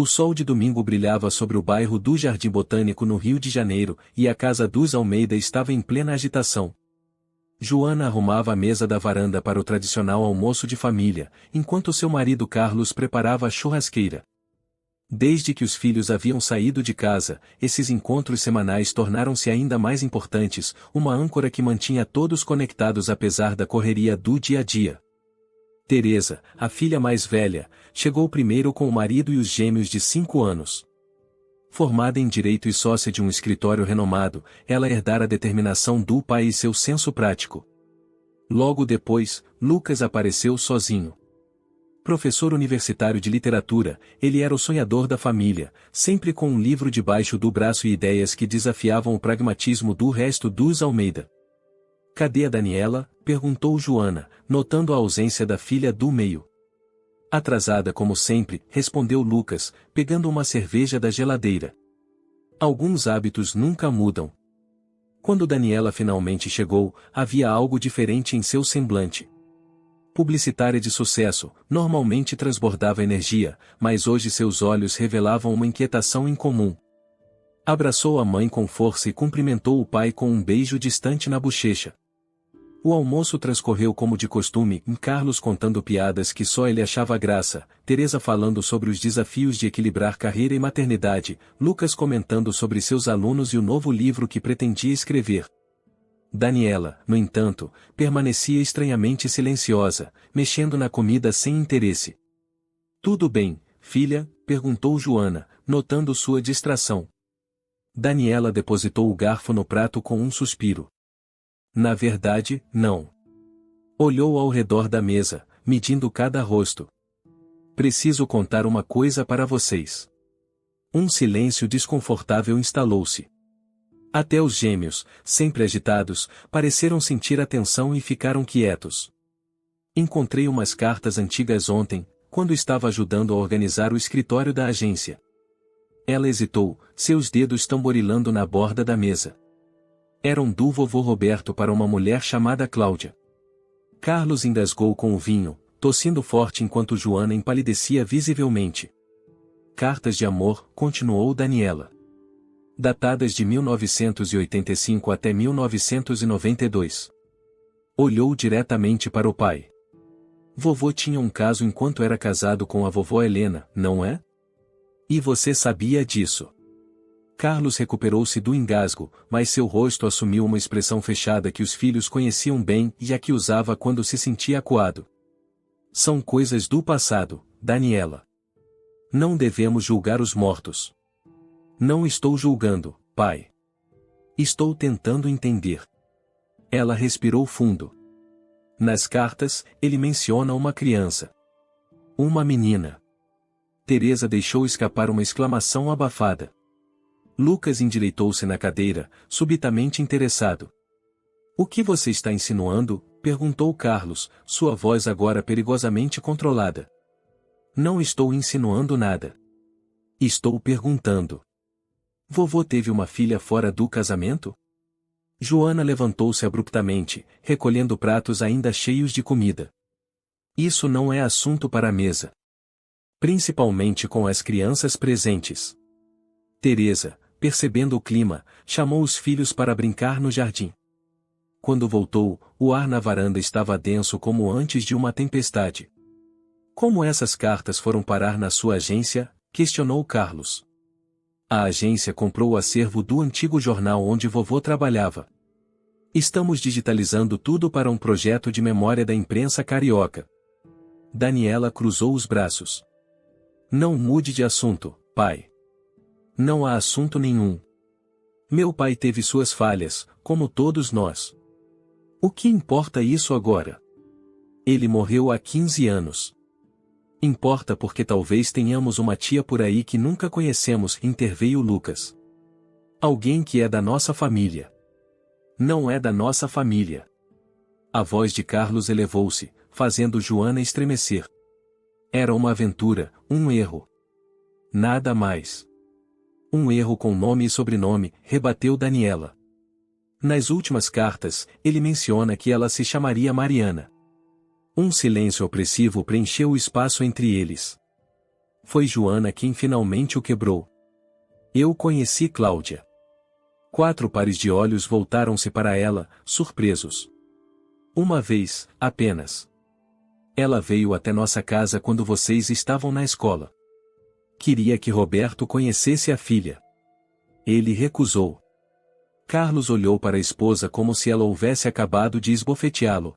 O sol de domingo brilhava sobre o bairro do Jardim Botânico no Rio de Janeiro, e a casa dos Almeida estava em plena agitação. Joana arrumava a mesa da varanda para o tradicional almoço de família, enquanto seu marido Carlos preparava a churrasqueira. Desde que os filhos haviam saído de casa, esses encontros semanais tornaram-se ainda mais importantes, uma âncora que mantinha todos conectados apesar da correria do dia a dia. Teresa, a filha mais velha, chegou primeiro com o marido e os gêmeos de 5 anos. Formada em direito e sócia de um escritório renomado, ela herdara a determinação do pai e seu senso prático. Logo depois, Lucas apareceu sozinho. Professor universitário de literatura, ele era o sonhador da família, sempre com um livro debaixo do braço e ideias que desafiavam o pragmatismo do resto dos Almeida. "Cadê a Daniela?", perguntou Joana, notando a ausência da filha do meio. "Atrasada como sempre", respondeu Lucas, pegando uma cerveja da geladeira. Alguns hábitos nunca mudam. Quando Daniela finalmente chegou, havia algo diferente em seu semblante. Publicitária de sucesso, normalmente transbordava energia, mas hoje seus olhos revelavam uma inquietação incomum. Abraçou a mãe com força e cumprimentou o pai com um beijo distante na bochecha. O almoço transcorreu como de costume, Carlos contando piadas que só ele achava graça, Teresa falando sobre os desafios de equilibrar carreira e maternidade, Lucas comentando sobre seus alunos e o novo livro que pretendia escrever. Daniela, no entanto, permanecia estranhamente silenciosa, mexendo na comida sem interesse. "Tudo bem, filha?", perguntou Joana, notando sua distração. Daniela depositou o garfo no prato com um suspiro. "Na verdade, não." Olhou ao redor da mesa, medindo cada rosto. "Preciso contar uma coisa para vocês." Um silêncio desconfortável instalou-se. Até os gêmeos, sempre agitados, pareceram sentir a tensão e ficaram quietos. "Encontrei umas cartas antigas ontem, quando estava ajudando a organizar o escritório da agência." Ela hesitou, seus dedos tamborilando na borda da mesa. Eram do vovô Roberto para uma mulher chamada Cláudia. Carlos engasgou com o vinho, tossindo forte enquanto Joana empalidecia visivelmente. "Cartas de amor", continuou Daniela. "Datadas de 1985 até 1992. Olhou diretamente para o pai. "Vovô tinha um caso enquanto era casado com a vovó Helena, não é? E você sabia disso?" Carlos recuperou-se do engasgo, mas seu rosto assumiu uma expressão fechada que os filhos conheciam bem e a que usava quando se sentia acuado. "São coisas do passado, Daniela. Não devemos julgar os mortos." "Não estou julgando, pai. Estou tentando entender." Ela respirou fundo. "Nas cartas, ele menciona uma criança. Uma menina." Teresa deixou escapar uma exclamação abafada. Lucas endireitou-se na cadeira, subitamente interessado. "O que você está insinuando?", perguntou Carlos, sua voz agora perigosamente controlada. "Não estou insinuando nada. Estou perguntando. Vovô teve uma filha fora do casamento?" Joana levantou-se abruptamente, recolhendo pratos ainda cheios de comida. "Isso não é assunto para a mesa. Principalmente com as crianças presentes." Teresa, percebendo o clima, chamou os filhos para brincar no jardim. Quando voltou, o ar na varanda estava denso como antes de uma tempestade. "Como essas cartas foram parar na sua agência?", questionou Carlos. "A agência comprou o acervo do antigo jornal onde vovô trabalhava. Estamos digitalizando tudo para um projeto de memória da imprensa carioca." Daniela cruzou os braços. "Não mude de assunto, pai. Não há assunto nenhum. Meu pai teve suas falhas, como todos nós. O que importa isso agora? Ele morreu há 15 anos. Importa porque talvez tenhamos uma tia por aí que nunca conhecemos", interveio Lucas. "Alguém que é da nossa família." "Não é da nossa família." A voz de Carlos elevou-se, fazendo Joana estremecer. "Era uma aventura, um erro. Nada mais." "Um erro com nome e sobrenome", rebateu Daniela. "Nas últimas cartas, ele menciona que ela se chamaria Mariana." Um silêncio opressivo preencheu o espaço entre eles. Foi Joana quem finalmente o quebrou. Eu conheci Cláudia. 4 pares de olhos voltaram-se para ela, surpresos. Uma vez, apenas. Ela veio até nossa casa quando vocês estavam na escola. Queria que Roberto conhecesse a filha. Ele recusou. Carlos olhou para a esposa como se ela houvesse acabado de esbofeteá-lo.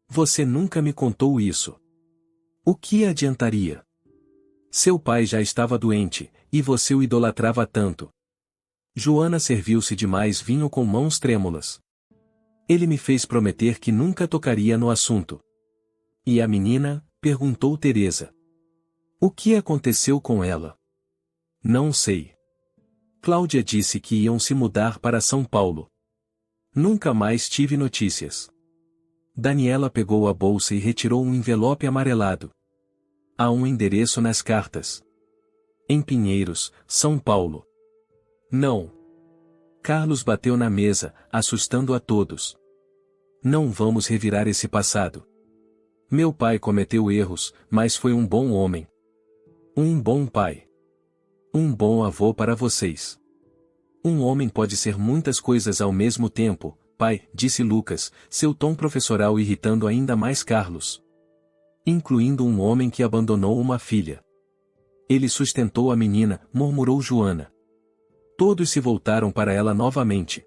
Você nunca me contou isso. O que adiantaria? Seu pai já estava doente, e você o idolatrava tanto. Joana serviu-se de mais vinho com mãos trêmulas. Ele me fez prometer que nunca tocaria no assunto. E a menina? Perguntou Teresa. O que aconteceu com ela? Não sei. Cláudia disse que iam se mudar para São Paulo. Nunca mais tive notícias. Daniela pegou a bolsa e retirou um envelope amarelado. Há um endereço nas cartas. Em Pinheiros, São Paulo. Não. Carlos bateu na mesa, assustando a todos. Não vamos revirar esse passado. Meu pai cometeu erros, mas foi um bom homem. Um bom pai. Um bom avô para vocês. Um homem pode ser muitas coisas ao mesmo tempo, pai, disse Lucas, seu tom professoral irritando ainda mais Carlos. Incluindo um homem que abandonou uma filha. Ele sustentou a menina, murmurou Joana. Todos se voltaram para ela novamente.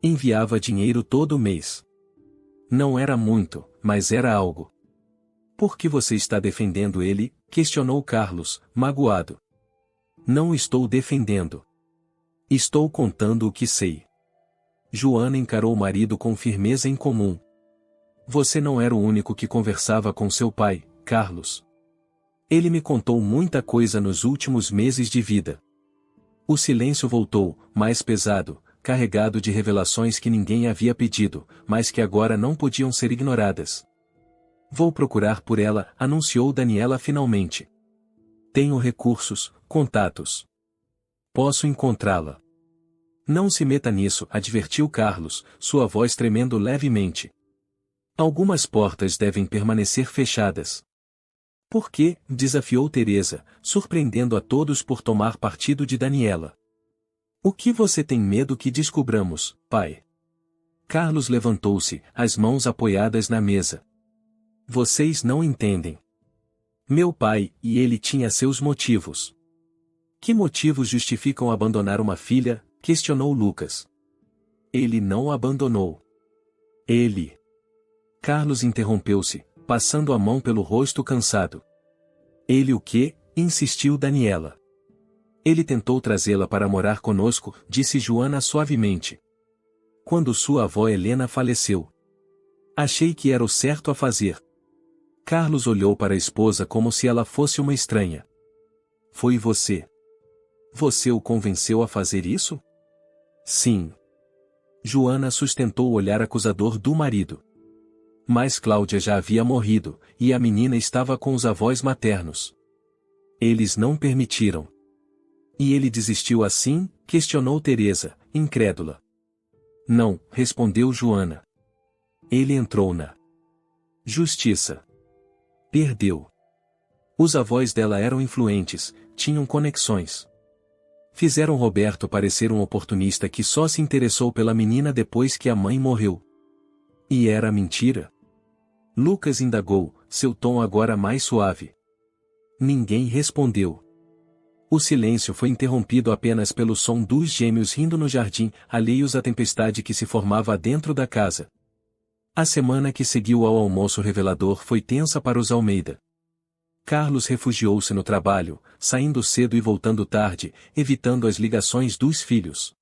Enviava dinheiro todo mês. Não era muito, mas era algo. Por que você está defendendo ele? Questionou Carlos, magoado. Não estou defendendo. Estou contando o que sei. Joana encarou o marido com firmeza incomum. Você não era o único que conversava com seu pai, Carlos. Ele me contou muita coisa nos últimos meses de vida. O silêncio voltou, mais pesado, carregado de revelações que ninguém havia pedido, mas que agora não podiam ser ignoradas. Vou procurar por ela, anunciou Daniela finalmente. Tenho recursos, contatos. Posso encontrá-la. Não se meta nisso, advertiu Carlos, sua voz tremendo levemente. Algumas portas devem permanecer fechadas. Por quê? Desafiou Teresa, surpreendendo a todos por tomar partido de Daniela. O que você tem medo que descubramos, pai? Carlos levantou-se, as mãos apoiadas na mesa. Vocês não entendem. Meu pai, e ele tinha seus motivos. Que motivos justificam abandonar uma filha? Questionou Lucas. Ele não abandonou. Ele. Carlos interrompeu-se, passando a mão pelo rosto cansado. Ele o quê? Insistiu Daniela. Ele tentou trazê-la para morar conosco, disse Joana suavemente. Quando sua avó Helena faleceu. Achei que era o certo a fazer. Carlos olhou para a esposa como se ela fosse uma estranha. Foi você. Você o convenceu a fazer isso? Sim. Joana sustentou o olhar acusador do marido. Mas Cláudia já havia morrido, e a menina estava com os avós maternos. Eles não permitiram. E ele desistiu assim? Questionou Teresa, incrédula. Não, respondeu Joana. Ele entrou na justiça. Perdeu. Os avós dela eram influentes, tinham conexões. Fizeram Roberto parecer um oportunista que só se interessou pela menina depois que a mãe morreu. E era mentira? Lucas indagou, seu tom agora mais suave. Ninguém respondeu. O silêncio foi interrompido apenas pelo som dos gêmeos rindo no jardim, alheios à tempestade que se formava dentro da casa. A semana que seguiu ao almoço revelador foi tensa para os Almeida. Carlos refugiou-se no trabalho, saindo cedo e voltando tarde, evitando as ligações dos filhos.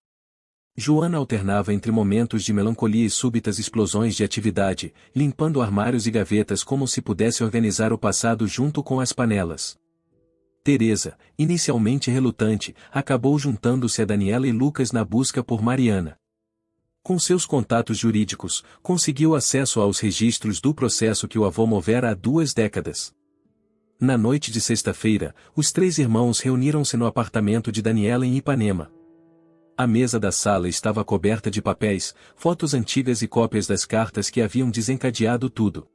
Joana alternava entre momentos de melancolia e súbitas explosões de atividade, limpando armários e gavetas como se pudesse organizar o passado junto com as panelas. Teresa, inicialmente relutante, acabou juntando-se a Daniela e Lucas na busca por Mariana. Com seus contatos jurídicos, conseguiu acesso aos registros do processo que o avô movera há 2 décadas. Na noite de sexta-feira, os 3 irmãos reuniram-se no apartamento de Daniela em Ipanema. A mesa da sala estava coberta de papéis, fotos antigas e cópias das cartas que haviam desencadeado tudo.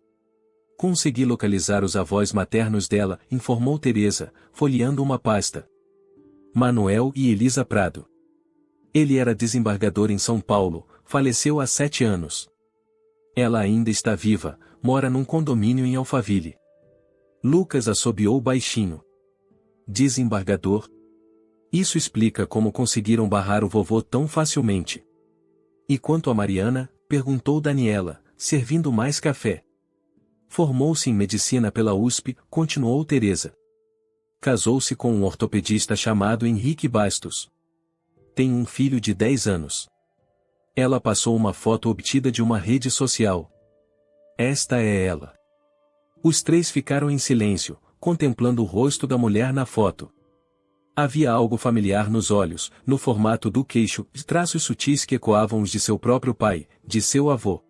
Consegui localizar os avós maternos dela, informou Teresa, folheando uma pasta. Manuel e Elisa Prado. Ele era desembargador em São Paulo, faleceu há 7 anos. Ela ainda está viva, mora num condomínio em Alphaville. Lucas assobiou baixinho. Desembargador? Isso explica como conseguiram barrar o vovô tão facilmente. E quanto a Mariana? Perguntou Daniela, servindo mais café. Formou-se em medicina pela USP, continuou Teresa. Casou-se com um ortopedista chamado Henrique Bastos. Tem um filho de 10 anos. Ela passou uma foto obtida de uma rede social. Esta é ela. Os 3 ficaram em silêncio, contemplando o rosto da mulher na foto. Havia algo familiar nos olhos, no formato do queixo, de traços sutis que ecoavam os de seu próprio pai, de seu avô.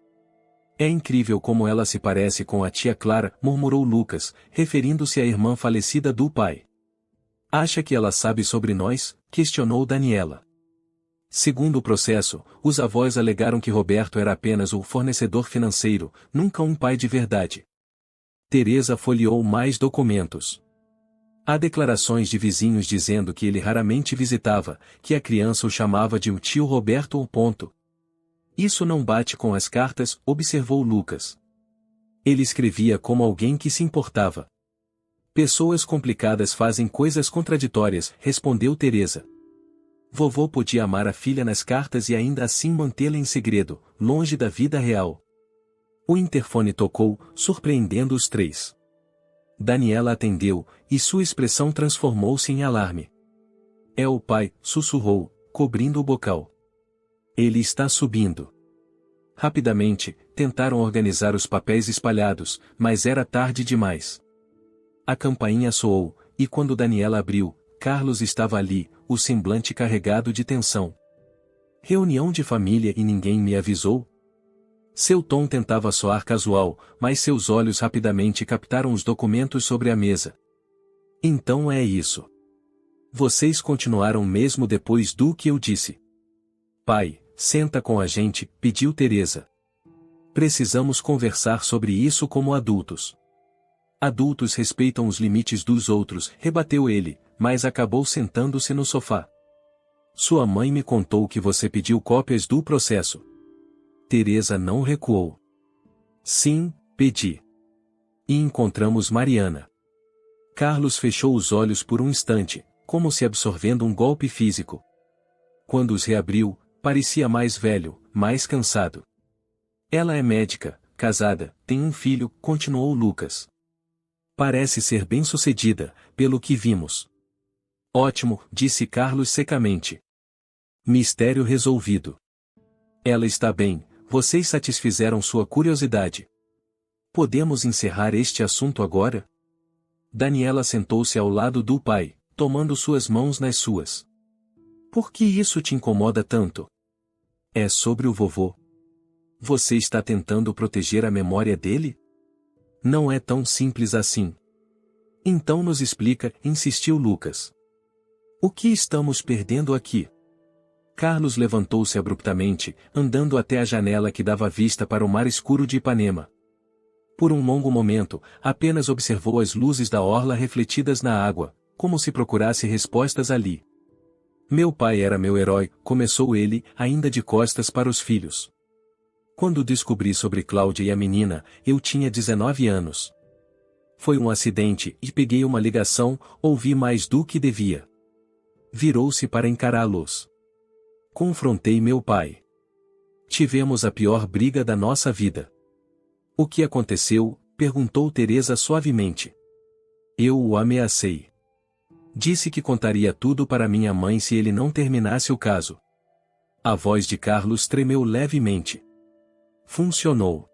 É incrível como ela se parece com a tia Clara, murmurou Lucas, referindo-se à irmã falecida do pai. Acha que ela sabe sobre nós? Questionou Daniela. Segundo o processo, os avós alegaram que Roberto era apenas o fornecedor financeiro, nunca um pai de verdade. Teresa folheou mais documentos. Há declarações de vizinhos dizendo que ele raramente visitava, que a criança o chamava de o tio Roberto ou ponto. Isso não bate com as cartas, observou Lucas. Ele escrevia como alguém que se importava. Pessoas complicadas fazem coisas contraditórias, respondeu Teresa. Vovô podia amar a filha nas cartas e ainda assim mantê-la em segredo, longe da vida real. O interfone tocou, surpreendendo os 3. Daniela atendeu, e sua expressão transformou-se em alarme. É o pai, sussurrou, cobrindo o bocal. Ele está subindo. Rapidamente, tentaram organizar os papéis espalhados, mas era tarde demais. A campainha soou, e quando Daniela abriu, Carlos estava ali, o semblante carregado de tensão. Reunião de família e ninguém me avisou? Seu tom tentava soar casual, mas seus olhos rapidamente captaram os documentos sobre a mesa. Então é isso. Vocês continuaram mesmo depois do que eu disse. Pai, senta com a gente, pediu Teresa. Precisamos conversar sobre isso como adultos. Adultos respeitam os limites dos outros, rebateu ele, mas acabou sentando-se no sofá. Sua mãe me contou que você pediu cópias do processo. Teresa não recuou. Sim, pedi. E encontramos Mariana. Carlos fechou os olhos por um instante, como se absorvendo um golpe físico. Quando os reabriu, parecia mais velho, mais cansado. Ela é médica, casada, tem um filho, continuou Lucas. Parece ser bem-sucedida, pelo que vimos. Ótimo, disse Carlos secamente. Mistério resolvido. Ela está bem, vocês satisfizeram sua curiosidade. Podemos encerrar este assunto agora? Daniela sentou-se ao lado do pai, tomando suas mãos nas suas. Por que isso te incomoda tanto? É sobre o vovô. Você está tentando proteger a memória dele? Não é tão simples assim. Então nos explica, insistiu Lucas. O que estamos perdendo aqui? Carlos levantou-se abruptamente, andando até a janela que dava vista para o mar escuro de Ipanema. Por um longo momento, apenas observou as luzes da orla refletidas na água, como se procurasse respostas ali. Meu pai era meu herói, começou ele, ainda de costas para os filhos. Quando descobri sobre Cláudia e a menina, eu tinha 19 anos. Foi um acidente e peguei uma ligação, ouvi mais do que devia. Virou-se para encará-los. Confrontei meu pai. Tivemos a pior briga da nossa vida. O que aconteceu? Perguntou Teresa suavemente. Eu o ameacei. Disse que contaria tudo para minha mãe se ele não terminasse o caso. A voz de Carlos tremeu levemente. Funcionou.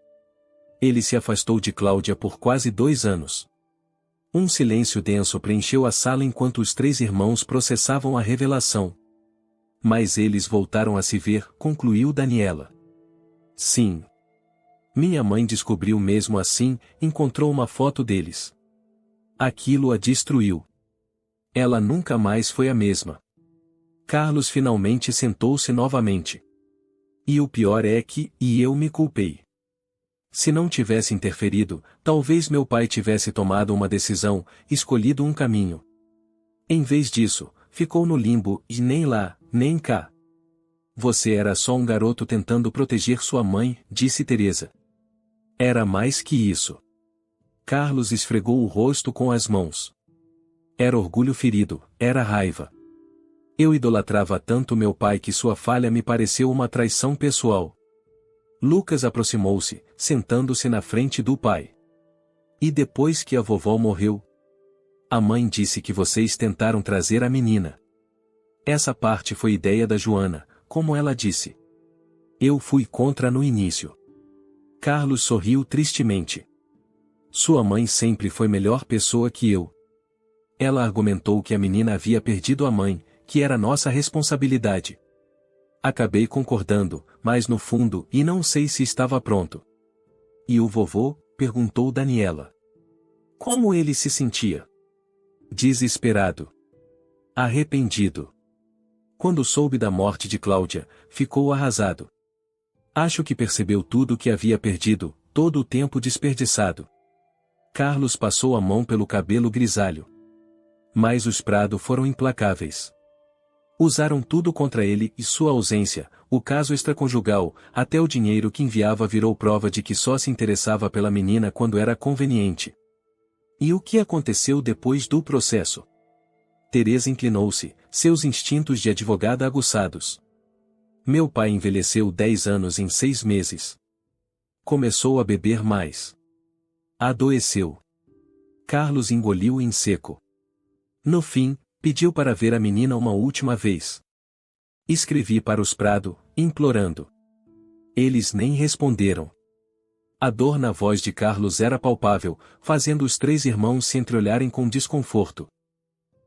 Ele se afastou de Cláudia por quase 2 anos. Um silêncio denso preencheu a sala enquanto os 3 irmãos processavam a revelação. Mas eles voltaram a se ver, concluiu Daniela. Sim. Minha mãe descobriu mesmo assim, encontrou uma foto deles. Aquilo a destruiu. Ela nunca mais foi a mesma. Carlos finalmente sentou-se novamente. E o pior é que, eu me culpei. Se não tivesse interferido, talvez meu pai tivesse tomado uma decisão, escolhido um caminho. Em vez disso, ficou no limbo, e nem lá, nem cá. Você era só um garoto tentando proteger sua mãe, disse Teresa. Era mais que isso. Carlos esfregou o rosto com as mãos. Era orgulho ferido, era raiva. Eu idolatrava tanto meu pai que sua falha me pareceu uma traição pessoal. Lucas aproximou-se, sentando-se na frente do pai. E depois que a vovó morreu? A mãe disse que vocês tentaram trazer a menina. Essa parte foi ideia da Joana, como ela disse. Eu fui contra no início. Carlos sorriu tristemente. Sua mãe sempre foi melhor pessoa que eu. Ela argumentou que a menina havia perdido a mãe, que era nossa responsabilidade. Acabei concordando, mas no fundo, e não sei se estava pronto. E o vovô? Perguntou Daniela. Como ele se sentia? Desesperado. Arrependido. Quando soube da morte de Cláudia, ficou arrasado. Acho que percebeu tudo o que havia perdido, todo o tempo desperdiçado. Carlos passou a mão pelo cabelo grisalho. Mas os Prado foram implacáveis. Usaram tudo contra ele e sua ausência, o caso extraconjugal, até o dinheiro que enviava virou prova de que só se interessava pela menina quando era conveniente. E o que aconteceu depois do processo? Teresa inclinou-se, seus instintos de advogada aguçados. Meu pai envelheceu 10 anos em 6 meses. Começou a beber mais. Adoeceu. Carlos engoliu em seco. No fim, pediu para ver a menina uma última vez. Escrevi para os Prado, implorando. Eles nem responderam. A dor na voz de Carlos era palpável, fazendo os 3 irmãos se entreolharem com desconforto.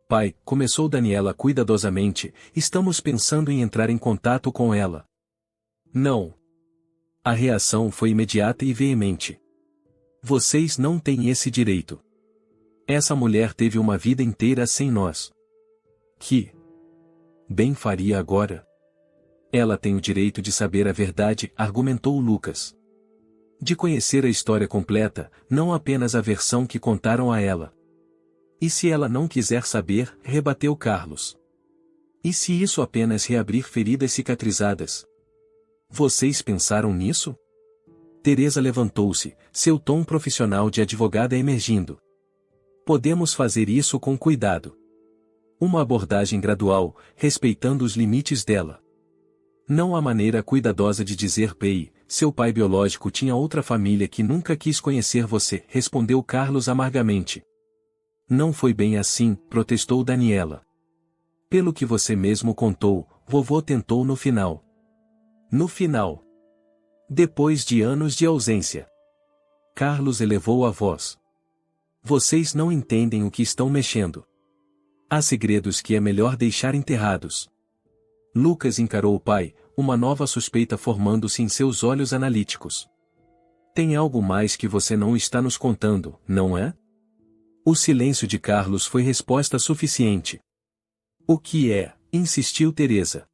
Pai, começou Daniela cuidadosamente, estamos pensando em entrar em contato com ela. Não. A reação foi imediata e veemente. Vocês não têm esse direito. Essa mulher teve uma vida inteira sem nós. Que bem faria agora? Ela tem o direito de saber a verdade, argumentou Lucas. De conhecer a história completa, não apenas a versão que contaram a ela. E se ela não quiser saber, rebateu Carlos. E se isso apenas reabrir feridas cicatrizadas? Vocês pensaram nisso? Teresa levantou-se, seu tom profissional de advogada emergindo. Podemos fazer isso com cuidado. Uma abordagem gradual, respeitando os limites dela. Não há maneira cuidadosa de dizer Pei, seu pai biológico tinha outra família que nunca quis conhecer você, respondeu Carlos amargamente. Não foi bem assim, protestou Daniela. Pelo que você mesmo contou, vovô tentou no final. No final. Depois de anos de ausência. Carlos elevou a voz. Vocês não entendem o que estão mexendo. Há segredos que é melhor deixar enterrados. Lucas encarou o pai, uma nova suspeita formando-se em seus olhos analíticos. Tem algo mais que você não está nos contando, não é? O silêncio de Carlos foi resposta suficiente. O que é? Insistiu Teresa.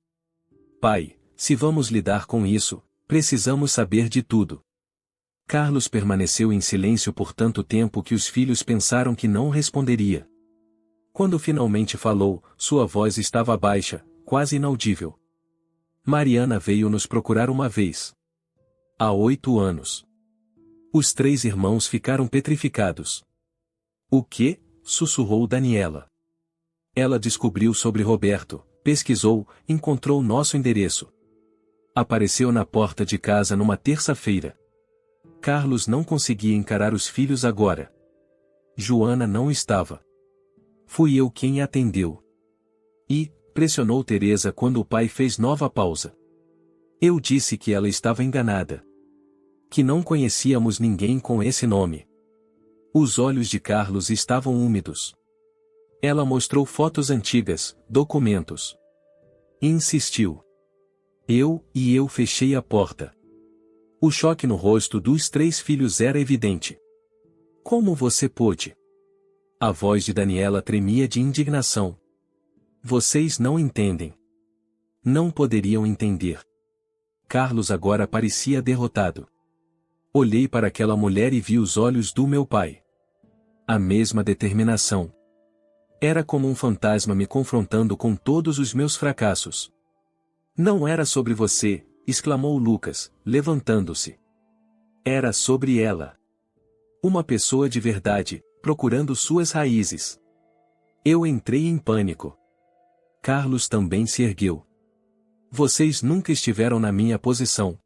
Pai, se vamos lidar com isso, precisamos saber de tudo. Carlos permaneceu em silêncio por tanto tempo que os filhos pensaram que não responderia. Quando finalmente falou, sua voz estava baixa, quase inaudível. Mariana veio nos procurar uma vez. Há 8 anos. Os 3 irmãos ficaram petrificados. O quê? Sussurrou Daniela. Ela descobriu sobre Roberto, pesquisou, encontrou nosso endereço. Apareceu na porta de casa numa terça-feira. Carlos não conseguia encarar os filhos agora. Joana não estava. Fui eu quem atendeu. E, pressionou Teresa quando o pai fez nova pausa. Eu disse que ela estava enganada. Que não conhecíamos ninguém com esse nome. Os olhos de Carlos estavam úmidos. Ela mostrou fotos antigas, documentos. Insistiu. Eu fechei a porta. O choque no rosto dos 3 filhos era evidente. Como você pôde? A voz de Daniela tremia de indignação. Vocês não entendem. Não poderiam entender. Carlos agora parecia derrotado. Olhei para aquela mulher e vi os olhos do meu pai. A mesma determinação. Era como um fantasma me confrontando com todos os meus fracassos. Não era sobre você, exclamou Lucas, levantando-se. Era sobre ela. Uma pessoa de verdade, procurando suas raízes. Eu entrei em pânico. Carlos também se ergueu. Vocês nunca estiveram na minha posição.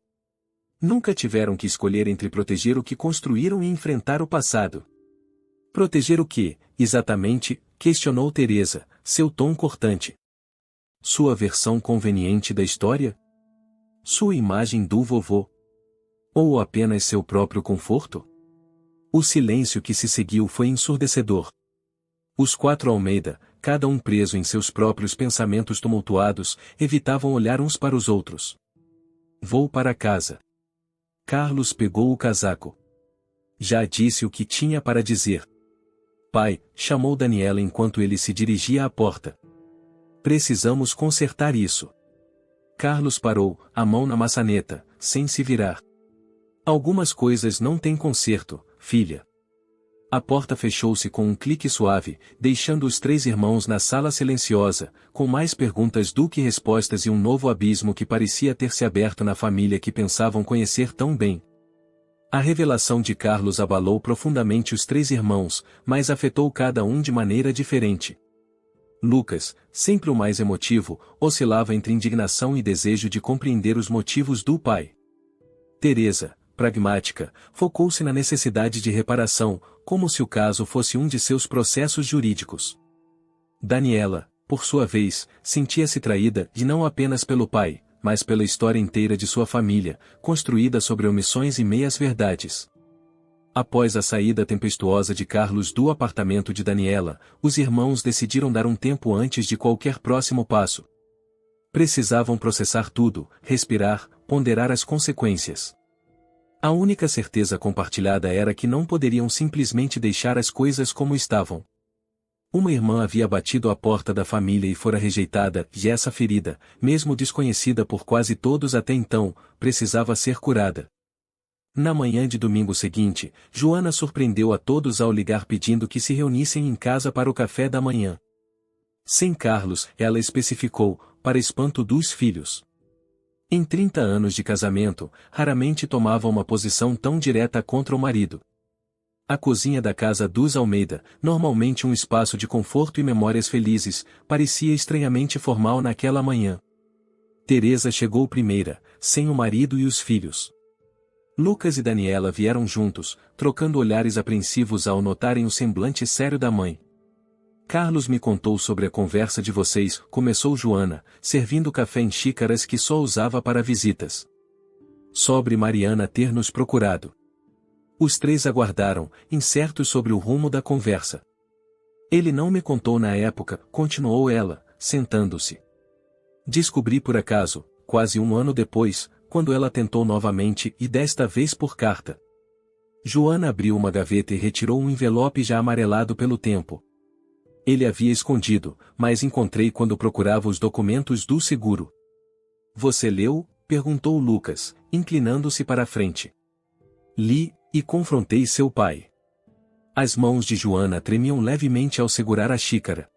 Nunca tiveram que escolher entre proteger o que construíram e enfrentar o passado. Proteger o que, exatamente, questionou Teresa, seu tom cortante. Sua versão conveniente da história? Sua imagem do vovô? Ou apenas seu próprio conforto? O silêncio que se seguiu foi ensurdecedor. Os quatro Almeida, cada um preso em seus próprios pensamentos tumultuados, evitavam olhar uns para os outros. Vou para casa. Carlos pegou o casaco. Já disse o que tinha para dizer. Pai, chamou Daniela enquanto ele se dirigia à porta. Precisamos consertar isso. Carlos parou, a mão na maçaneta, sem se virar. Algumas coisas não têm conserto, filha. A porta fechou-se com um clique suave, deixando os três irmãos na sala silenciosa, com mais perguntas do que respostas e um novo abismo que parecia ter se aberto na família que pensavam conhecer tão bem. A revelação de Carlos abalou profundamente os três irmãos, mas afetou cada um de maneira diferente. Lucas, sempre o mais emotivo, oscilava entre indignação e desejo de compreender os motivos do pai. Teresa, pragmática, focou-se na necessidade de reparação, como se o caso fosse um de seus processos jurídicos. Daniela, por sua vez, sentia-se traída e não apenas pelo pai, mas pela história inteira de sua família, construída sobre omissões e meias-verdades. Após a saída tempestuosa de Carlos do apartamento de Daniela, os irmãos decidiram dar um tempo antes de qualquer próximo passo. Precisavam processar tudo, respirar, ponderar as consequências. A única certeza compartilhada era que não poderiam simplesmente deixar as coisas como estavam. Uma irmã havia batido à porta da família e fora rejeitada, e essa ferida, mesmo desconhecida por quase todos até então, precisava ser curada. Na manhã de domingo seguinte, Joana surpreendeu a todos ao ligar pedindo que se reunissem em casa para o café da manhã. Sem Carlos, ela especificou, para espanto dos filhos. Em 30 anos de casamento, raramente tomava uma posição tão direta contra o marido. A cozinha da casa dos Almeida, normalmente um espaço de conforto e memórias felizes, parecia estranhamente formal naquela manhã. Teresa chegou primeira, sem o marido e os filhos. Lucas e Daniela vieram juntos, trocando olhares apreensivos ao notarem o semblante sério da mãe. Carlos me contou sobre a conversa de vocês, começou Joana, servindo café em xícaras que só usava para visitas. Sobre Mariana ter nos procurado. Os três aguardaram, incertos sobre o rumo da conversa. Ele não me contou na época, continuou ela, sentando-se. Descobri por acaso, quase um ano depois, quando ela tentou novamente e desta vez por carta. Joana abriu uma gaveta e retirou um envelope já amarelado pelo tempo. Ele havia escondido, mas encontrei quando procurava os documentos do seguro. Você leu? Perguntou Lucas, inclinando-se para a frente. Li, e confrontei seu pai. As mãos de Joana tremiam levemente ao segurar a xícara.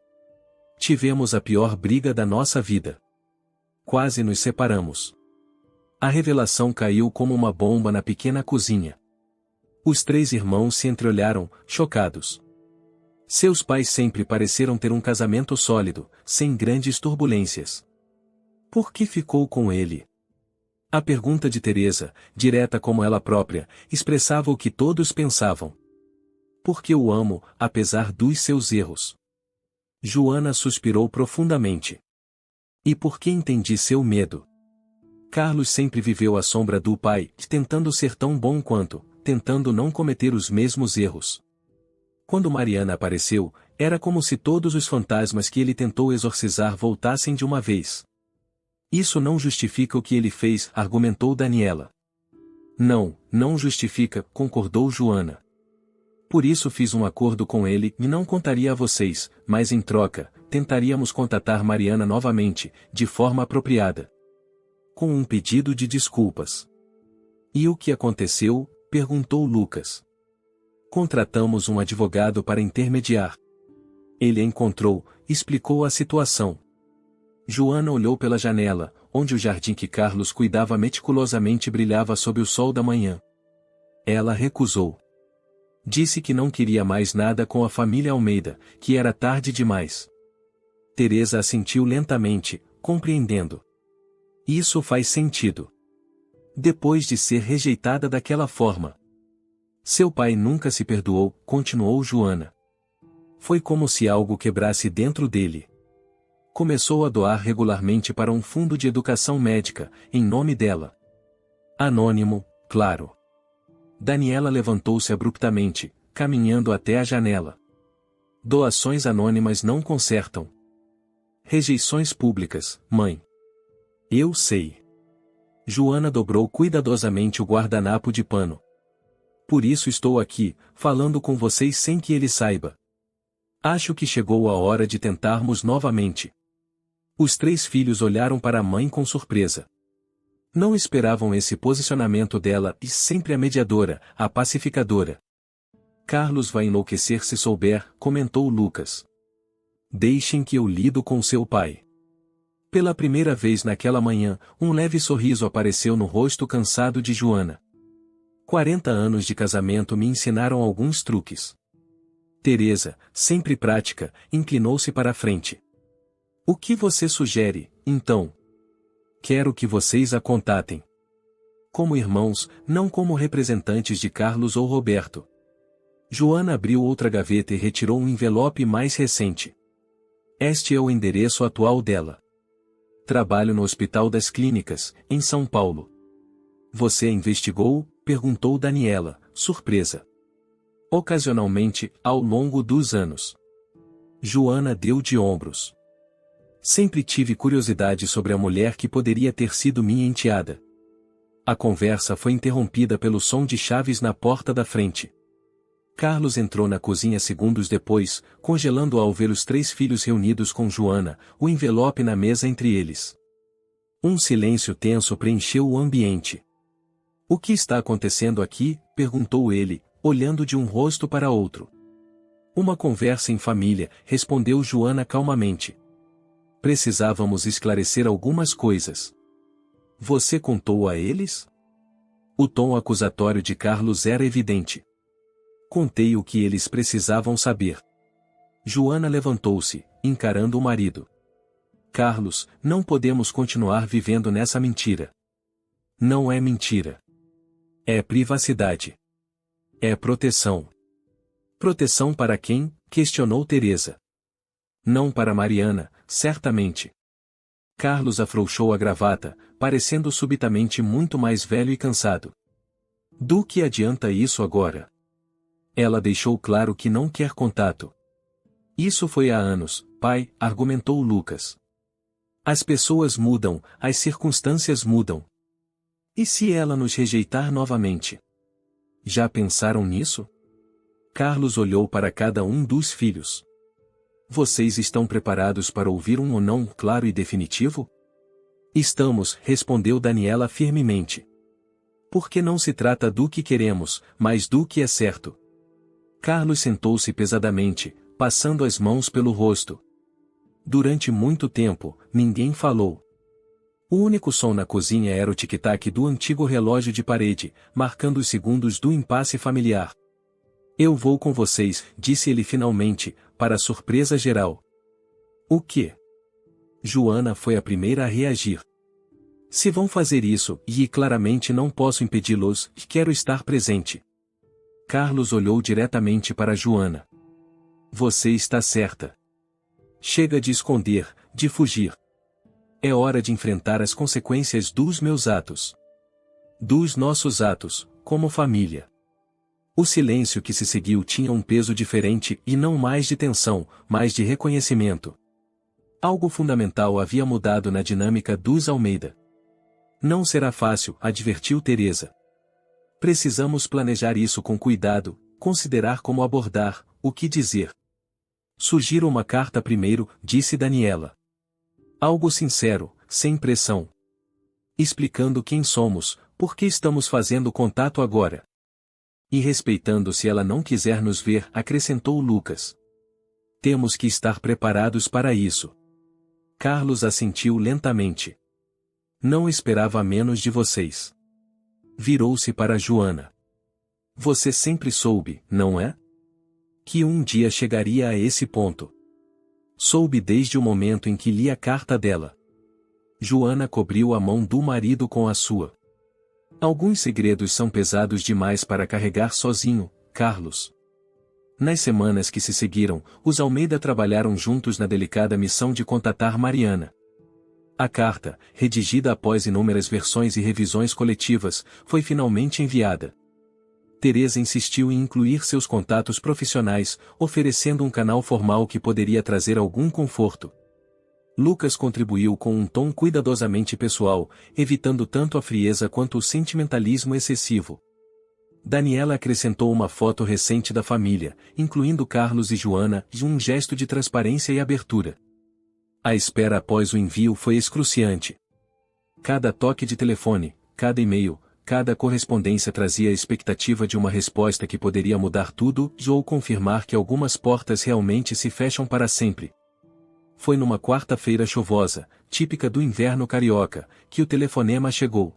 Tivemos a pior briga da nossa vida. Quase nos separamos. A revelação caiu como uma bomba na pequena cozinha. Os três irmãos se entreolharam, chocados. Seus pais sempre pareceram ter um casamento sólido, sem grandes turbulências. Por que ficou com ele? A pergunta de Teresa, direta como ela própria, expressava o que todos pensavam. Porque o amo, apesar dos seus erros. Joana suspirou profundamente. E por que entendi seu medo? Carlos sempre viveu à sombra do pai, tentando ser tão bom quanto, tentando não cometer os mesmos erros. Quando Mariana apareceu, era como se todos os fantasmas que ele tentou exorcizar voltassem de uma vez. Isso não justifica o que ele fez, argumentou Daniela. Não, não justifica, concordou Joana. Por isso fiz um acordo com ele e não contaria a vocês, mas em troca, tentaríamos contatar Mariana novamente, de forma apropriada. Com um pedido de desculpas. E o que aconteceu? Perguntou Lucas. Contratamos um advogado para intermediar. Ele a encontrou, explicou a situação. Joana olhou pela janela, onde o jardim que Carlos cuidava meticulosamente brilhava sob o sol da manhã. Ela recusou. Disse que não queria mais nada com a família Almeida, que era tarde demais. Teresa assentiu lentamente, compreendendo. Isso faz sentido. Depois de ser rejeitada daquela forma. Seu pai nunca se perdoou, continuou Joana. Foi como se algo quebrasse dentro dele. Começou a doar regularmente para um fundo de educação médica, em nome dela. Anônimo, claro. Daniela levantou-se abruptamente, caminhando até a janela. Doações anônimas não consertam. Rejeições públicas, mãe. Eu sei. Joana dobrou cuidadosamente o guardanapo de pano. Por isso estou aqui, falando com vocês sem que ele saiba. Acho que chegou a hora de tentarmos novamente. Os 3 filhos olharam para a mãe com surpresa. Não esperavam esse posicionamento dela e sempre a mediadora, a pacificadora. Carlos vai enlouquecer se souber, comentou Lucas. Deixem que eu lido com seu pai. Pela primeira vez naquela manhã, um leve sorriso apareceu no rosto cansado de Joana. 40 anos de casamento me ensinaram alguns truques. Teresa, sempre prática, inclinou-se para a frente. O que você sugere, então? Quero que vocês a contatem. Como irmãos, não como representantes de Carlos ou Roberto. Joana abriu outra gaveta e retirou um envelope mais recente. Este é o endereço atual dela. Trabalho no Hospital das Clínicas, em São Paulo. Você a investigou? Perguntou Daniela, surpresa. Ocasionalmente, ao longo dos anos. Joana deu de ombros. Sempre tive curiosidade sobre a mulher que poderia ter sido minha enteada. A conversa foi interrompida pelo som de chaves na porta da frente. Carlos entrou na cozinha segundos depois, congelando ao ver os 3 filhos reunidos com Joana, o envelope na mesa entre eles. Um silêncio tenso preencheu o ambiente. O que está acontecendo aqui? Perguntou ele, olhando de um rosto para outro. Uma conversa em família, respondeu Joana calmamente. Precisávamos esclarecer algumas coisas. Você contou a eles? O tom acusatório de Carlos era evidente. Contei o que eles precisavam saber. Joana levantou-se, encarando o marido. Carlos, não podemos continuar vivendo nessa mentira. Não é mentira. É privacidade. É proteção. Proteção para quem? Questionou Teresa. Não para Mariana, certamente. Carlos afrouxou a gravata, parecendo subitamente muito mais velho e cansado. Do que adianta isso agora? Ela deixou claro que não quer contato. Isso foi há anos, pai, argumentou Lucas. As pessoas mudam, as circunstâncias mudam. E se ela nos rejeitar novamente? Já pensaram nisso? Carlos olhou para cada um dos filhos. Vocês estão preparados para ouvir um ou não claro e definitivo? Estamos, respondeu Daniela firmemente. Porque não se trata do que queremos, mas do que é certo. Carlos sentou-se pesadamente, passando as mãos pelo rosto. Durante muito tempo, ninguém falou. O único som na cozinha era o tic-tac do antigo relógio de parede, marcando os segundos do impasse familiar. Eu vou com vocês, disse ele finalmente, para surpresa geral. O quê? Joana foi a primeira a reagir. Se vão fazer isso, e claramente não posso impedi-los, quero estar presente. Carlos olhou diretamente para Joana. Você está certa. Chega de esconder, de fugir. É hora de enfrentar as consequências dos meus atos. Dos nossos atos, como família. O silêncio que se seguiu tinha um peso diferente e não mais de tensão, mas de reconhecimento. Algo fundamental havia mudado na dinâmica dos Almeida. Não será fácil, advertiu Teresa. Precisamos planejar isso com cuidado, considerar como abordar, o que dizer. Sugiro uma carta primeiro, disse Daniela. Algo sincero, sem pressão. Explicando quem somos, por que estamos fazendo contato agora. E respeitando se ela não quiser nos ver, acrescentou Lucas. Temos que estar preparados para isso. Carlos assentiu lentamente. Não esperava menos de vocês. Virou-se para Joana. Você sempre soube, não é? Que um dia chegaria a esse ponto. Soube desde o momento em que li a carta dela. Joana cobriu a mão do marido com a sua. Alguns segredos são pesados demais para carregar sozinho, Carlos. Nas semanas que se seguiram, os Almeida trabalharam juntos na delicada missão de contatar Mariana. A carta, redigida após inúmeras versões e revisões coletivas, foi finalmente enviada. Teresa insistiu em incluir seus contatos profissionais, oferecendo um canal formal que poderia trazer algum conforto. Lucas contribuiu com um tom cuidadosamente pessoal, evitando tanto a frieza quanto o sentimentalismo excessivo. Daniela acrescentou uma foto recente da família, incluindo Carlos e Joana, e um gesto de transparência e abertura. A espera após o envio foi excruciante. Cada toque de telefone, cada e-mail, cada correspondência trazia a expectativa de uma resposta que poderia mudar tudo ou confirmar que algumas portas realmente se fecham para sempre. Foi numa quarta-feira chuvosa, típica do inverno carioca, que o telefonema chegou.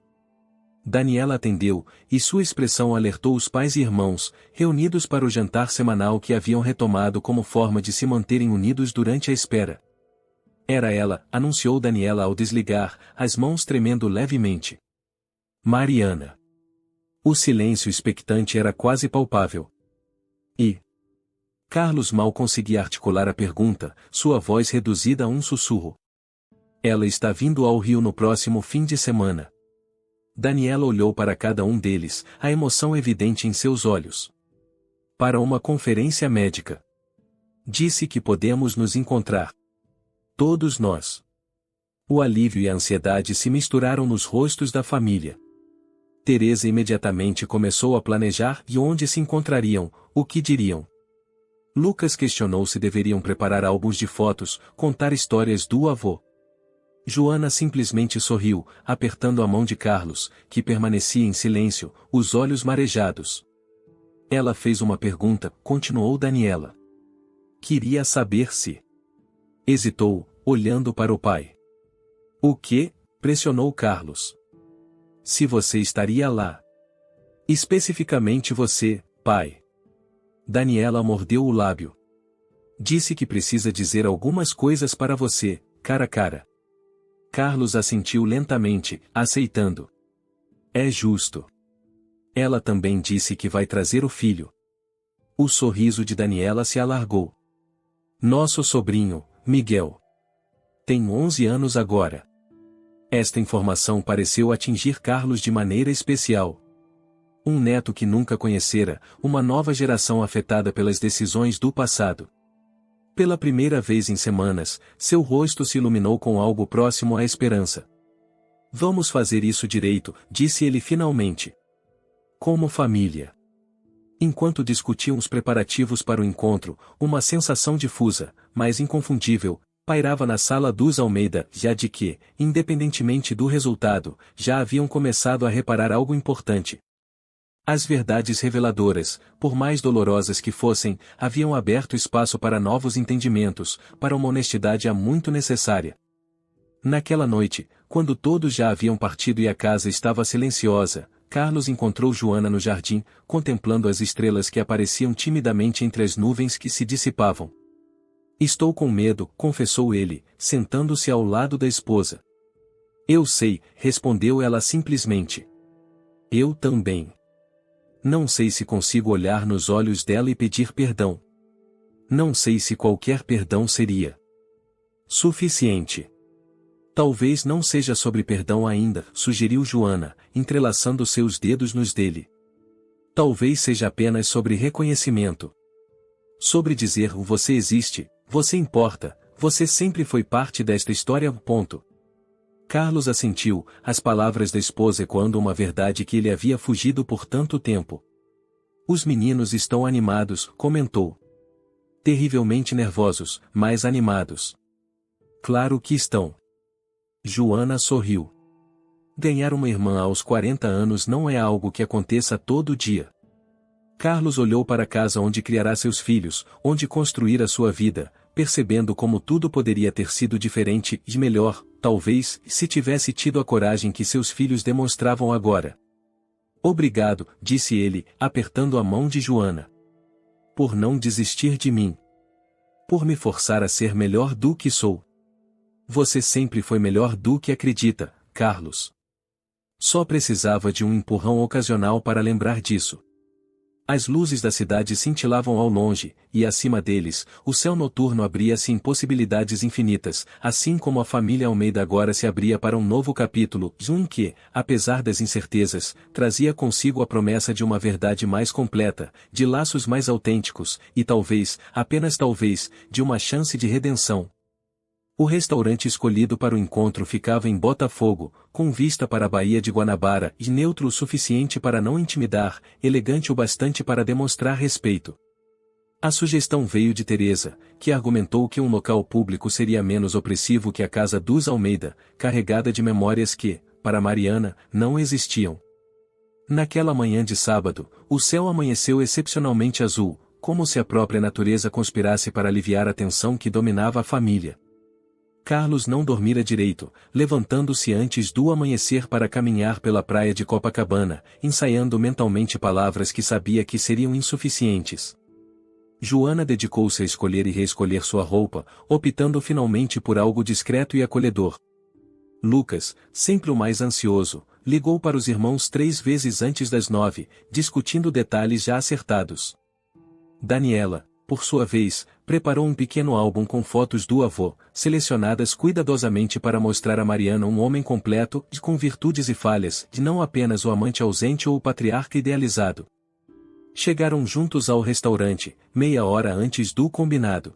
Daniela atendeu, e sua expressão alertou os pais e irmãos, reunidos para o jantar semanal que haviam retomado como forma de se manterem unidos durante a espera. Era ela, anunciou Daniela ao desligar, as mãos tremendo levemente. Mariana. O silêncio expectante era quase palpável. E Carlos mal conseguia articular a pergunta, sua voz reduzida a um sussurro. Ela está vindo ao Rio no próximo fim de semana. Daniela olhou para cada um deles, a emoção evidente em seus olhos. Para uma conferência médica. Disse que podemos nos encontrar. Todos nós. O alívio e a ansiedade se misturaram nos rostos da família. Teresa imediatamente começou a planejar e onde se encontrariam, o que diriam. Lucas questionou se deveriam preparar álbuns de fotos, contar histórias do avô. Joana simplesmente sorriu, apertando a mão de Carlos, que permanecia em silêncio, os olhos marejados. Ela fez uma pergunta, continuou Daniela. Queria saber se... Hesitou, olhando para o pai. O quê? Pressionou Carlos. Se você estaria lá. Especificamente você, pai. Daniela mordeu o lábio. Disse que precisa dizer algumas coisas para você, cara a cara. Carlos assentiu lentamente, aceitando. É justo. Ela também disse que vai trazer o filho. O sorriso de Daniela se alargou. Nosso sobrinho, Miguel. Tem 11 anos agora. Esta informação pareceu atingir Carlos de maneira especial. Um neto que nunca conhecera, uma nova geração afetada pelas decisões do passado. Pela primeira vez em semanas, seu rosto se iluminou com algo próximo à esperança. Vamos fazer isso direito, disse ele finalmente. Como família. Enquanto discutiam os preparativos para o encontro, uma sensação difusa, mas inconfundível, pairava na sala dos Almeida, já de que, independentemente do resultado, já haviam começado a reparar algo importante. As verdades reveladoras, por mais dolorosas que fossem, haviam aberto espaço para novos entendimentos, para uma honestidade há muito necessária. Naquela noite, quando todos já haviam partido e a casa estava silenciosa, Carlos encontrou Joana no jardim, contemplando as estrelas que apareciam timidamente entre as nuvens que se dissipavam. Estou com medo, confessou ele, sentando-se ao lado da esposa. Eu sei, respondeu ela simplesmente. Eu também. Não sei se consigo olhar nos olhos dela e pedir perdão. Não sei se qualquer perdão seria suficiente. Talvez não seja sobre perdão ainda, sugeriu Joana, entrelaçando seus dedos nos dele. Talvez seja apenas sobre reconhecimento. Sobre dizer você existe, você importa, você sempre foi parte desta história. Ponto. Carlos assentiu, as palavras da esposa ecoando uma verdade que ele havia fugido por tanto tempo. Os meninos estão animados, comentou. Terrivelmente nervosos, mas animados. Claro que estão. Joana sorriu. Ganhar uma irmã aos 40 anos não é algo que aconteça todo dia. Carlos olhou para a casa onde criará seus filhos, onde construir a sua vida, percebendo como tudo poderia ter sido diferente e melhor, talvez, se tivesse tido a coragem que seus filhos demonstravam agora. Obrigado, disse ele, apertando a mão de Joana. Por não desistir de mim. Por me forçar a ser melhor do que sou. Você sempre foi melhor do que acredita, Carlos. Só precisava de um empurrão ocasional para lembrar disso. As luzes da cidade cintilavam ao longe, e acima deles, o céu noturno abria-se em possibilidades infinitas, assim como a família Almeida agora se abria para um novo capítulo, um que, apesar das incertezas, trazia consigo a promessa de uma verdade mais completa, de laços mais autênticos, e talvez, apenas talvez, de uma chance de redenção. O restaurante escolhido para o encontro ficava em Botafogo, com vista para a Baía de Guanabara e neutro o suficiente para não intimidar, elegante o bastante para demonstrar respeito. A sugestão veio de Teresa, que argumentou que um local público seria menos opressivo que a casa dos Almeida, carregada de memórias que, para Mariana, não existiam. Naquela manhã de sábado, o céu amanheceu excepcionalmente azul, como se a própria natureza conspirasse para aliviar a tensão que dominava a família. Carlos não dormira direito, levantando-se antes do amanhecer para caminhar pela praia de Copacabana, ensaiando mentalmente palavras que sabia que seriam insuficientes. Joana dedicou-se a escolher e reescolher sua roupa, optando finalmente por algo discreto e acolhedor. Lucas, sempre o mais ansioso, ligou para os irmãos 3 vezes antes das 9, discutindo detalhes já acertados. Daniela, por sua vez, preparou um pequeno álbum com fotos do avô, selecionadas cuidadosamente para mostrar a Mariana um homem completo, com virtudes e falhas, de não apenas o amante ausente ou o patriarca idealizado. Chegaram juntos ao restaurante, meia hora antes do combinado.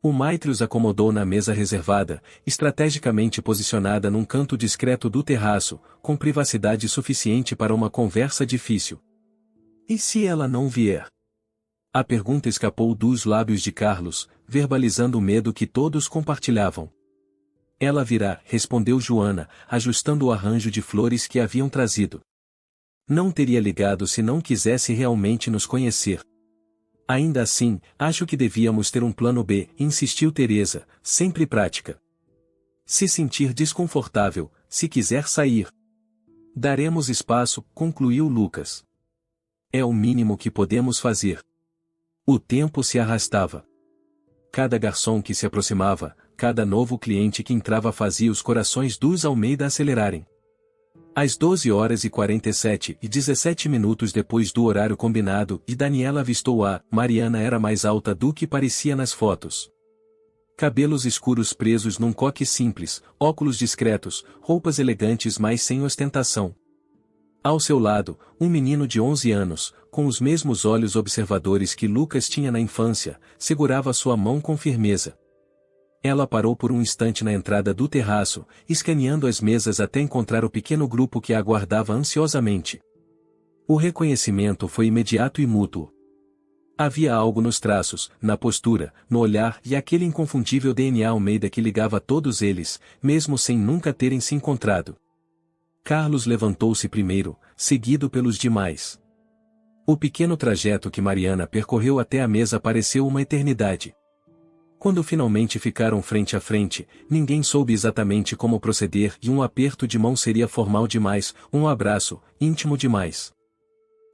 O maitre os acomodou na mesa reservada, estrategicamente posicionada num canto discreto do terraço, com privacidade suficiente para uma conversa difícil. E se ela não vier? A pergunta escapou dos lábios de Carlos, verbalizando o medo que todos compartilhavam. Ela virá, respondeu Joana, ajustando o arranjo de flores que haviam trazido. Não teria ligado se não quisesse realmente nos conhecer. Ainda assim, acho que devíamos ter um plano B, insistiu Teresa, sempre prática. Se sentir desconfortável, se quiser sair. Daremos espaço, concluiu Lucas. É o mínimo que podemos fazer. O tempo se arrastava. Cada garçom que se aproximava, cada novo cliente que entrava fazia os corações dos Almeida acelerarem. Às 12h47 depois do horário combinado, e Daniela avistou Mariana era mais alta do que parecia nas fotos. Cabelos escuros presos num coque simples, óculos discretos, roupas elegantes mas sem ostentação. Ao seu lado, um menino de 11 anos, com os mesmos olhos observadores que Lucas tinha na infância, segurava sua mão com firmeza. Ela parou por um instante na entrada do terraço, escaneando as mesas até encontrar o pequeno grupo que a aguardava ansiosamente. O reconhecimento foi imediato e mútuo. Havia algo nos traços, na postura, no olhar e aquele inconfundível DNA Almeida que ligava todos eles, mesmo sem nunca terem se encontrado. Carlos levantou-se primeiro, seguido pelos demais. O pequeno trajeto que Mariana percorreu até a mesa pareceu uma eternidade. Quando finalmente ficaram frente a frente, ninguém soube exatamente como proceder e um aperto de mão seria formal demais, um abraço, íntimo demais.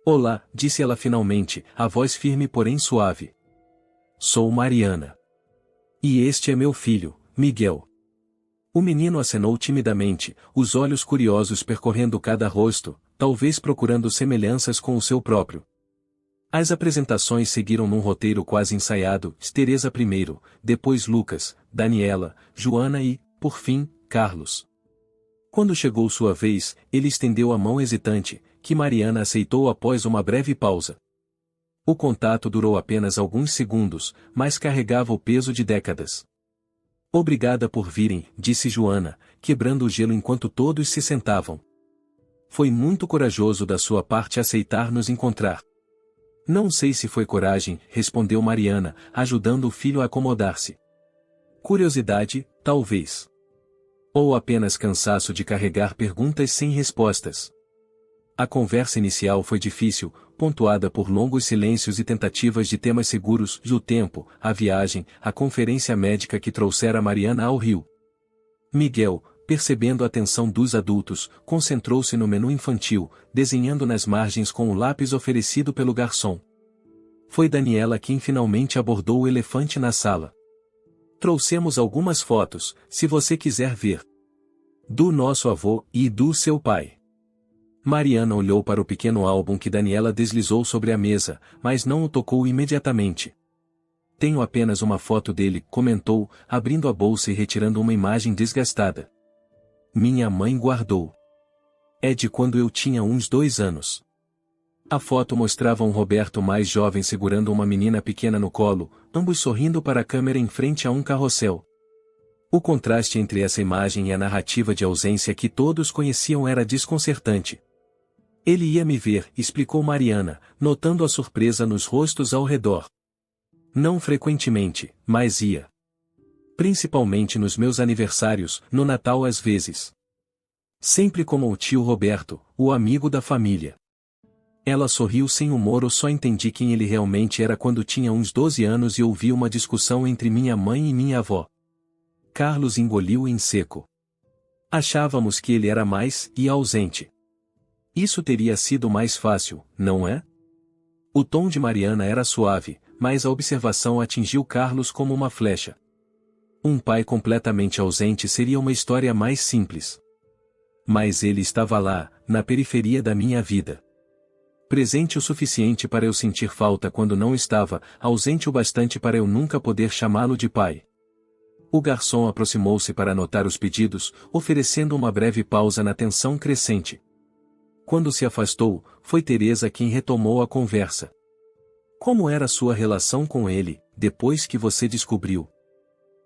Olá, disse ela finalmente, a voz firme porém suave. Sou Mariana. E este é meu filho, Miguel. O menino acenou timidamente, os olhos curiosos percorrendo cada rosto, talvez procurando semelhanças com o seu próprio. As apresentações seguiram num roteiro quase ensaiado, Teresa primeiro, depois Lucas, Daniela, Joana e, por fim, Carlos. Quando chegou sua vez, ele estendeu a mão hesitante, que Mariana aceitou após uma breve pausa. O contato durou apenas alguns segundos, mas carregava o peso de décadas. Obrigada por virem, disse Joana, quebrando o gelo enquanto todos se sentavam. Foi muito corajoso da sua parte aceitar nos encontrar. Não sei se foi coragem, respondeu Mariana, ajudando o filho a acomodar-se. Curiosidade, talvez. Ou apenas cansaço de carregar perguntas sem respostas. A conversa inicial foi difícil, pontuada por longos silêncios e tentativas de temas seguros, o tempo, a viagem, a conferência médica que trouxera Mariana ao Rio. Miguel, percebendo a atenção dos adultos, concentrou-se no menu infantil, desenhando nas margens com o lápis oferecido pelo garçom. Foi Daniela quem finalmente abordou o elefante na sala. Trouxemos algumas fotos, se você quiser ver. Do nosso avô e do seu pai. Mariana olhou para o pequeno álbum que Daniela deslizou sobre a mesa, mas não o tocou imediatamente. Tenho apenas uma foto dele, comentou, abrindo a bolsa e retirando uma imagem desgastada. Minha mãe guardou. É de quando eu tinha uns 2 anos. A foto mostrava um Roberto mais jovem segurando uma menina pequena no colo, ambos sorrindo para a câmera em frente a um carrossel. O contraste entre essa imagem e a narrativa de ausência que todos conheciam era desconcertante. Ele ia me ver, explicou Mariana, notando a surpresa nos rostos ao redor. Não frequentemente, mas ia. Principalmente nos meus aniversários, no Natal às vezes. Sempre como o tio Roberto, o amigo da família. Ela sorriu sem humor. Eu só entendi quem ele realmente era quando tinha uns 12 anos e ouvi uma discussão entre minha mãe e minha avó. Carlos engoliu em seco. Achávamos que ele era mais e ausente. Isso teria sido mais fácil, não é? O tom de Mariana era suave, mas a observação atingiu Carlos como uma flecha. Um pai completamente ausente seria uma história mais simples. Mas ele estava lá, na periferia da minha vida. Presente o suficiente para eu sentir falta quando não estava, ausente o bastante para eu nunca poder chamá-lo de pai. O garçom aproximou-se para anotar os pedidos, oferecendo uma breve pausa na tensão crescente. Quando se afastou, foi Teresa quem retomou a conversa. Como era sua relação com ele, depois que você descobriu?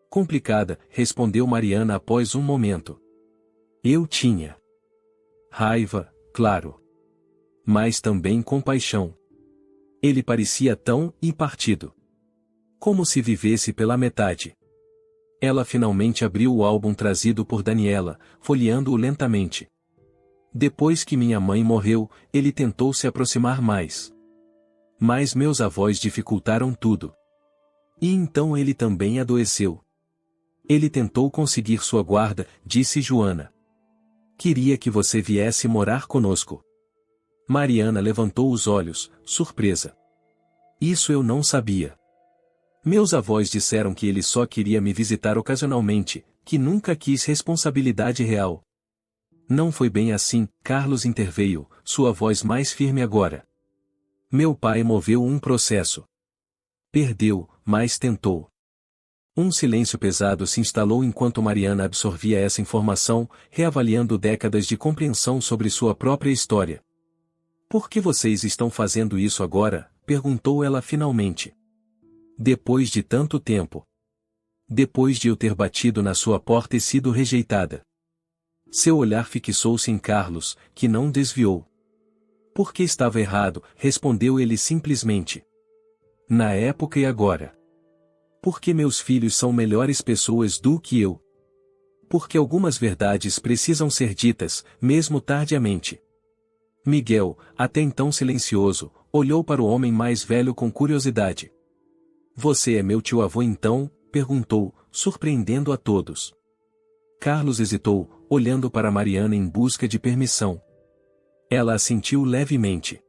Complicada, respondeu Mariana após um momento. Eu tinha raiva, claro. Mas também compaixão. Ele parecia tão partido. Como se vivesse pela metade. Ela finalmente abriu o álbum trazido por Daniela, folheando-o lentamente. Depois que minha mãe morreu, ele tentou se aproximar mais. Mas meus avós dificultaram tudo. E então ele também adoeceu. Ele tentou conseguir sua guarda, disse Joana. Queria que você viesse morar conosco. Mariana levantou os olhos, surpresa. Isso eu não sabia. Meus avós disseram que ele só queria me visitar ocasionalmente, que nunca quis responsabilidade real. Não foi bem assim, Carlos interveio, sua voz mais firme agora. Meu pai moveu um processo. Perdeu, mas tentou. Um silêncio pesado se instalou enquanto Mariana absorvia essa informação, reavaliando décadas de compreensão sobre sua própria história. Por que vocês estão fazendo isso agora? Perguntou ela finalmente. Depois de tanto tempo. Depois de eu ter batido na sua porta e sido rejeitada. Seu olhar fixou-se em Carlos, que não desviou. Porque estava errado, respondeu ele simplesmente. Na época e agora. Porque meus filhos são melhores pessoas do que eu. Porque algumas verdades precisam ser ditas, mesmo tardiamente. Miguel, até então silencioso, olhou para o homem mais velho com curiosidade. Você é meu tio-avô então? Perguntou, surpreendendo a todos. Carlos hesitou, olhando para Mariana em busca de permissão. Ela assentiu levemente.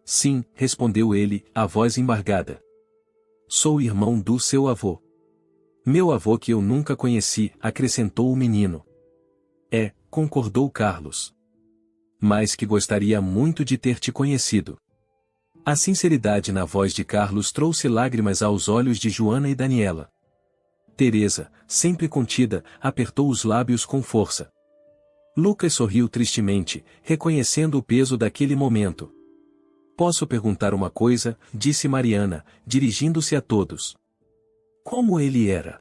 Sim, respondeu ele, a voz embargada. Sou irmão do seu avô. Meu avô que eu nunca conheci, acrescentou o menino. É, concordou Carlos. Mas que gostaria muito de ter te conhecido. A sinceridade na voz de Carlos trouxe lágrimas aos olhos de Joana e Daniela. Teresa, sempre contida, apertou os lábios com força. Lucas sorriu tristemente, reconhecendo o peso daquele momento. Posso perguntar uma coisa, disse Mariana, dirigindo-se a todos. Como ele era?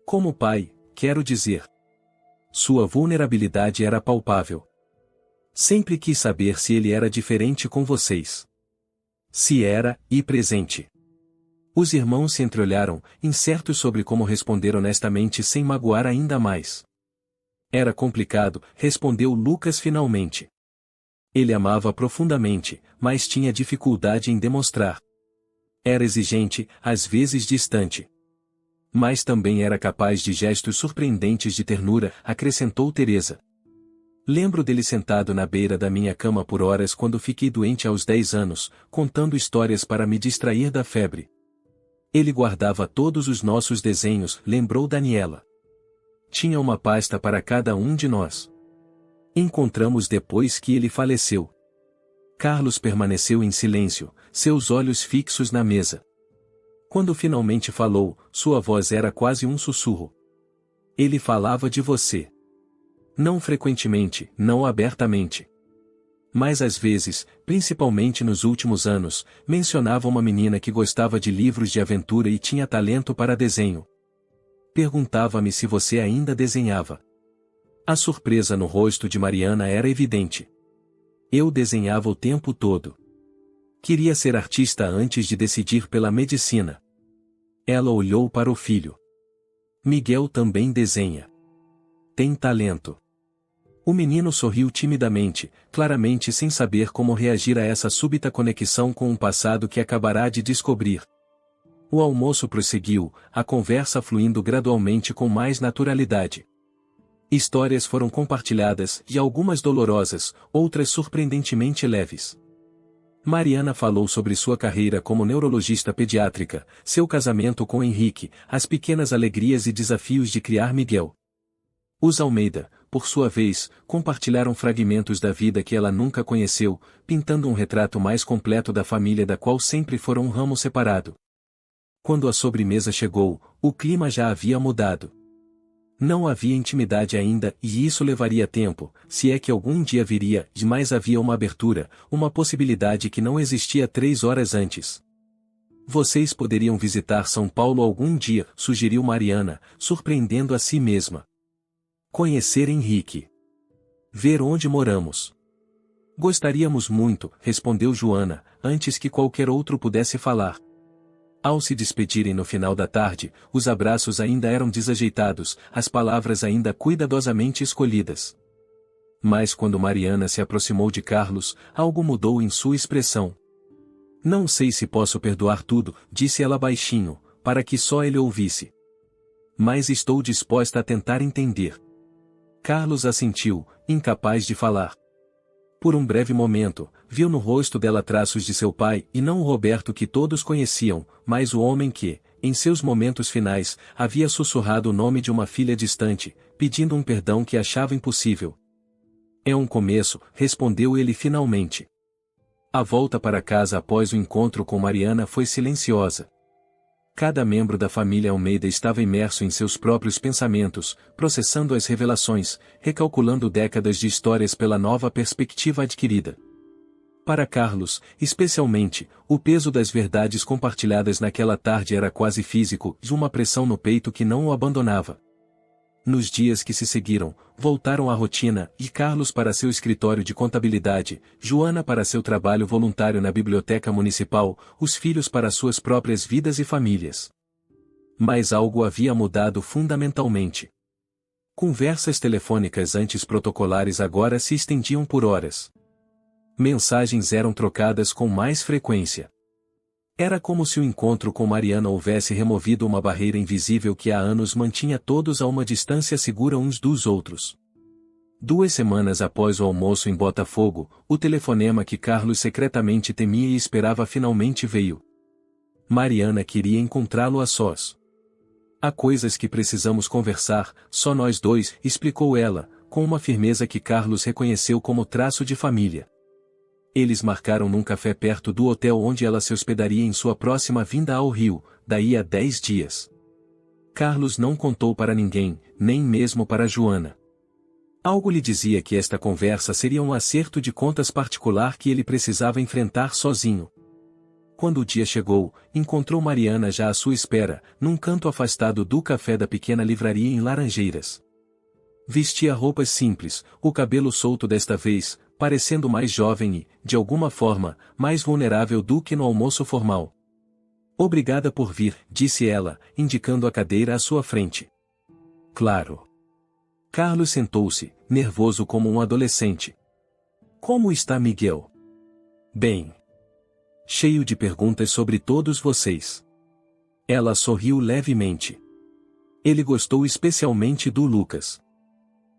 Como pai, quero dizer. Sua vulnerabilidade era palpável. Sempre quis saber se ele era diferente com vocês. Se era, e presente. Os irmãos se entreolharam, incertos sobre como responder honestamente sem magoar ainda mais. Era complicado, respondeu Lucas finalmente. Ele amava profundamente, mas tinha dificuldade em demonstrar. Era exigente, às vezes distante. Mas também era capaz de gestos surpreendentes de ternura, acrescentou Teresa. Lembro dele sentado na beira da minha cama por horas quando fiquei doente aos 10 anos, contando histórias para me distrair da febre. Ele guardava todos os nossos desenhos, lembrou Daniela. Tinha uma pasta para cada um de nós. Encontramos depois que ele faleceu. Carlos permaneceu em silêncio, seus olhos fixos na mesa. Quando finalmente falou, sua voz era quase um sussurro. Ele falava de você. Não frequentemente, não abertamente. Mas às vezes, principalmente nos últimos anos, mencionava uma menina que gostava de livros de aventura e tinha talento para desenho. Perguntava-me se você ainda desenhava. A surpresa no rosto de Mariana era evidente. Eu desenhava o tempo todo. Queria ser artista antes de decidir pela medicina. Ela olhou para o filho. Miguel também desenha. Tem talento. O menino sorriu timidamente, claramente sem saber como reagir a essa súbita conexão com um passado que acabará de descobrir. O almoço prosseguiu, a conversa fluindo gradualmente com mais naturalidade. Histórias foram compartilhadas, e algumas dolorosas, outras surpreendentemente leves. Mariana falou sobre sua carreira como neurologista pediátrica, seu casamento com Henrique, as pequenas alegrias e desafios de criar Miguel. Os Almeida, por sua vez, compartilharam fragmentos da vida que ela nunca conheceu, pintando um retrato mais completo da família da qual sempre foram um ramo separado. Quando a sobremesa chegou, o clima já havia mudado. Não havia intimidade ainda, e isso levaria tempo, se é que algum dia viria, mas havia uma abertura, uma possibilidade que não existia 3 horas antes. Vocês poderiam visitar São Paulo algum dia, sugeriu Mariana, surpreendendo a si mesma. Conhecer Henrique. Ver onde moramos. Gostaríamos muito, respondeu Joana, antes que qualquer outro pudesse falar. Ao se despedirem no final da tarde, os abraços ainda eram desajeitados, as palavras ainda cuidadosamente escolhidas. Mas quando Mariana se aproximou de Carlos, algo mudou em sua expressão. Não sei se posso perdoar tudo, disse ela baixinho, para que só ele ouvisse. Mas estou disposta a tentar entender. Carlos assentiu, incapaz de falar. Por um breve momento, viu no rosto dela traços de seu pai, e não o Roberto que todos conheciam, mas o homem que, em seus momentos finais, havia sussurrado o nome de uma filha distante, pedindo um perdão que achava impossível. É um começo, respondeu ele finalmente. A volta para casa após o encontro com Mariana foi silenciosa. Cada membro da família Almeida estava imerso em seus próprios pensamentos, processando as revelações, recalculando décadas de histórias pela nova perspectiva adquirida. Para Carlos, especialmente, o peso das verdades compartilhadas naquela tarde era quase físico, de uma pressão no peito que não o abandonava. Nos dias que se seguiram, voltaram à rotina, e Carlos para seu escritório de contabilidade, Joana para seu trabalho voluntário na biblioteca municipal, os filhos para suas próprias vidas e famílias. Mas algo havia mudado fundamentalmente. Conversas telefônicas antes protocolares agora se estendiam por horas. Mensagens eram trocadas com mais frequência. Era como se o encontro com Mariana houvesse removido uma barreira invisível que há anos mantinha todos a uma distância segura uns dos outros. 2 semanas após o almoço em Botafogo, o telefonema que Carlos secretamente temia e esperava finalmente veio. Mariana queria encontrá-lo a sós. Há coisas que precisamos conversar, só nós dois, explicou ela, com uma firmeza que Carlos reconheceu como traço de família. Eles marcaram num café perto do hotel onde ela se hospedaria em sua próxima vinda ao Rio, daí a 10 dias. Carlos não contou para ninguém, nem mesmo para Joana. Algo lhe dizia que esta conversa seria um acerto de contas particular que ele precisava enfrentar sozinho. Quando o dia chegou, encontrou Mariana já à sua espera, num canto afastado do café da pequena livraria em Laranjeiras. Vestia roupas simples, o cabelo solto desta vez, parecendo mais jovem e, de alguma forma, mais vulnerável do que no almoço formal. Obrigada por vir, disse ela, indicando a cadeira à sua frente. Claro. Carlos sentou-se, nervoso como um adolescente. Como está Miguel? Bem. Cheio de perguntas sobre todos vocês. Ela sorriu levemente. Ele gostou especialmente do Lucas.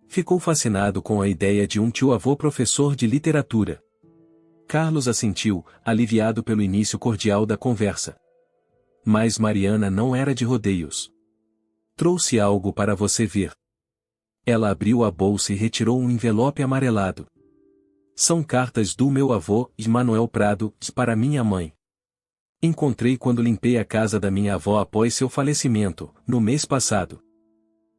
Ficou fascinado com a ideia de um tio-avô professor de literatura. Carlos assentiu, aliviado pelo início cordial da conversa. Mas Mariana não era de rodeios. Trouxe algo para você ver. Ela abriu a bolsa e retirou um envelope amarelado. São cartas do meu avô, Manuel Prado, para minha mãe. Encontrei quando limpei a casa da minha avó após seu falecimento, no mês passado.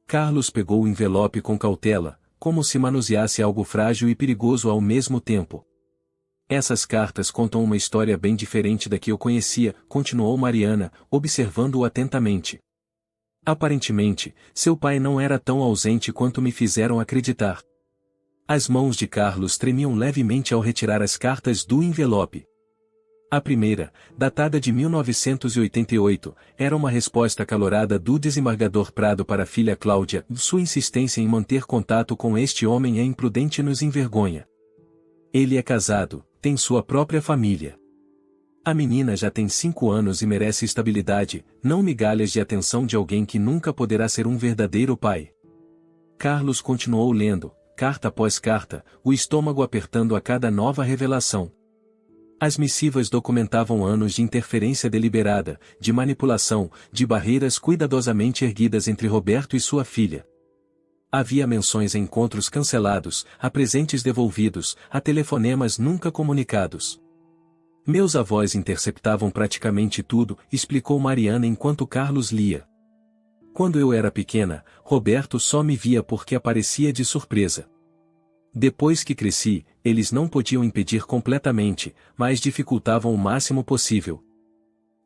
Carlos pegou o envelope com cautela, como se manuseasse algo frágil e perigoso ao mesmo tempo. Essas cartas contam uma história bem diferente da que eu conhecia, continuou Mariana, observando-o atentamente. Aparentemente, seu pai não era tão ausente quanto me fizeram acreditar. As mãos de Carlos tremiam levemente ao retirar as cartas do envelope. A primeira, datada de 1988, era uma resposta acalorada do desembargador Prado para a filha Cláudia. Sua insistência em manter contato com este homem é imprudente e nos envergonha. Ele é casado, tem sua própria família. A menina já tem 5 anos e merece estabilidade, não migalhas de atenção de alguém que nunca poderá ser um verdadeiro pai. Carlos continuou lendo, carta após carta, o estômago apertando a cada nova revelação. As missivas documentavam anos de interferência deliberada, de manipulação, de barreiras cuidadosamente erguidas entre Roberto e sua filha. Havia menções a encontros cancelados, a presentes devolvidos, a telefonemas nunca comunicados. Meus avós interceptavam praticamente tudo, explicou Mariana enquanto Carlos lia. Quando eu era pequena, Roberto só me via porque aparecia de surpresa. Depois que cresci, eles não podiam impedir completamente, mas dificultavam o máximo possível.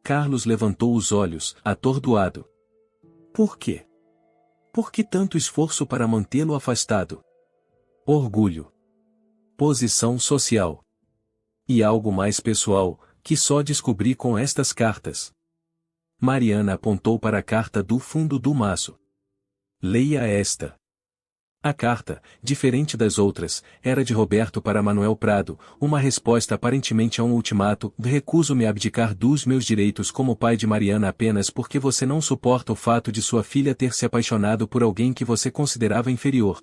Carlos levantou os olhos, atordoado. Por quê? Por que tanto esforço para mantê-lo afastado? Orgulho. Posição social. E algo mais pessoal, que só descobri com estas cartas. Mariana apontou para a carta do fundo do maço. Leia esta. A carta, diferente das outras, era de Roberto para Manuel Prado, uma resposta aparentemente a um ultimato: recuso-me a abdicar dos meus direitos como pai de Mariana apenas porque você não suporta o fato de sua filha ter se apaixonado por alguém que você considerava inferior.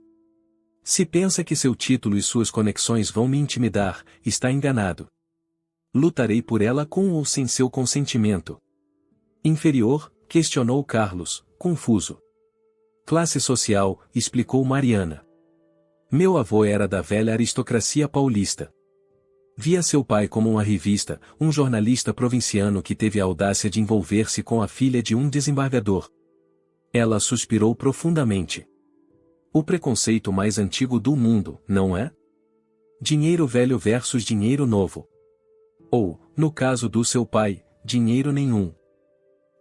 Se pensa que seu título e suas conexões vão me intimidar, está enganado. Lutarei por ela com ou sem seu consentimento. Inferior? Questionou Carlos, confuso. Classe social, explicou Mariana. Meu avô era da velha aristocracia paulista. Via seu pai como um arrivista, um jornalista provinciano que teve a audácia de envolver-se com a filha de um desembargador. Ela suspirou profundamente. O preconceito mais antigo do mundo, não é? Dinheiro velho versus dinheiro novo. Ou, no caso do seu pai, dinheiro nenhum.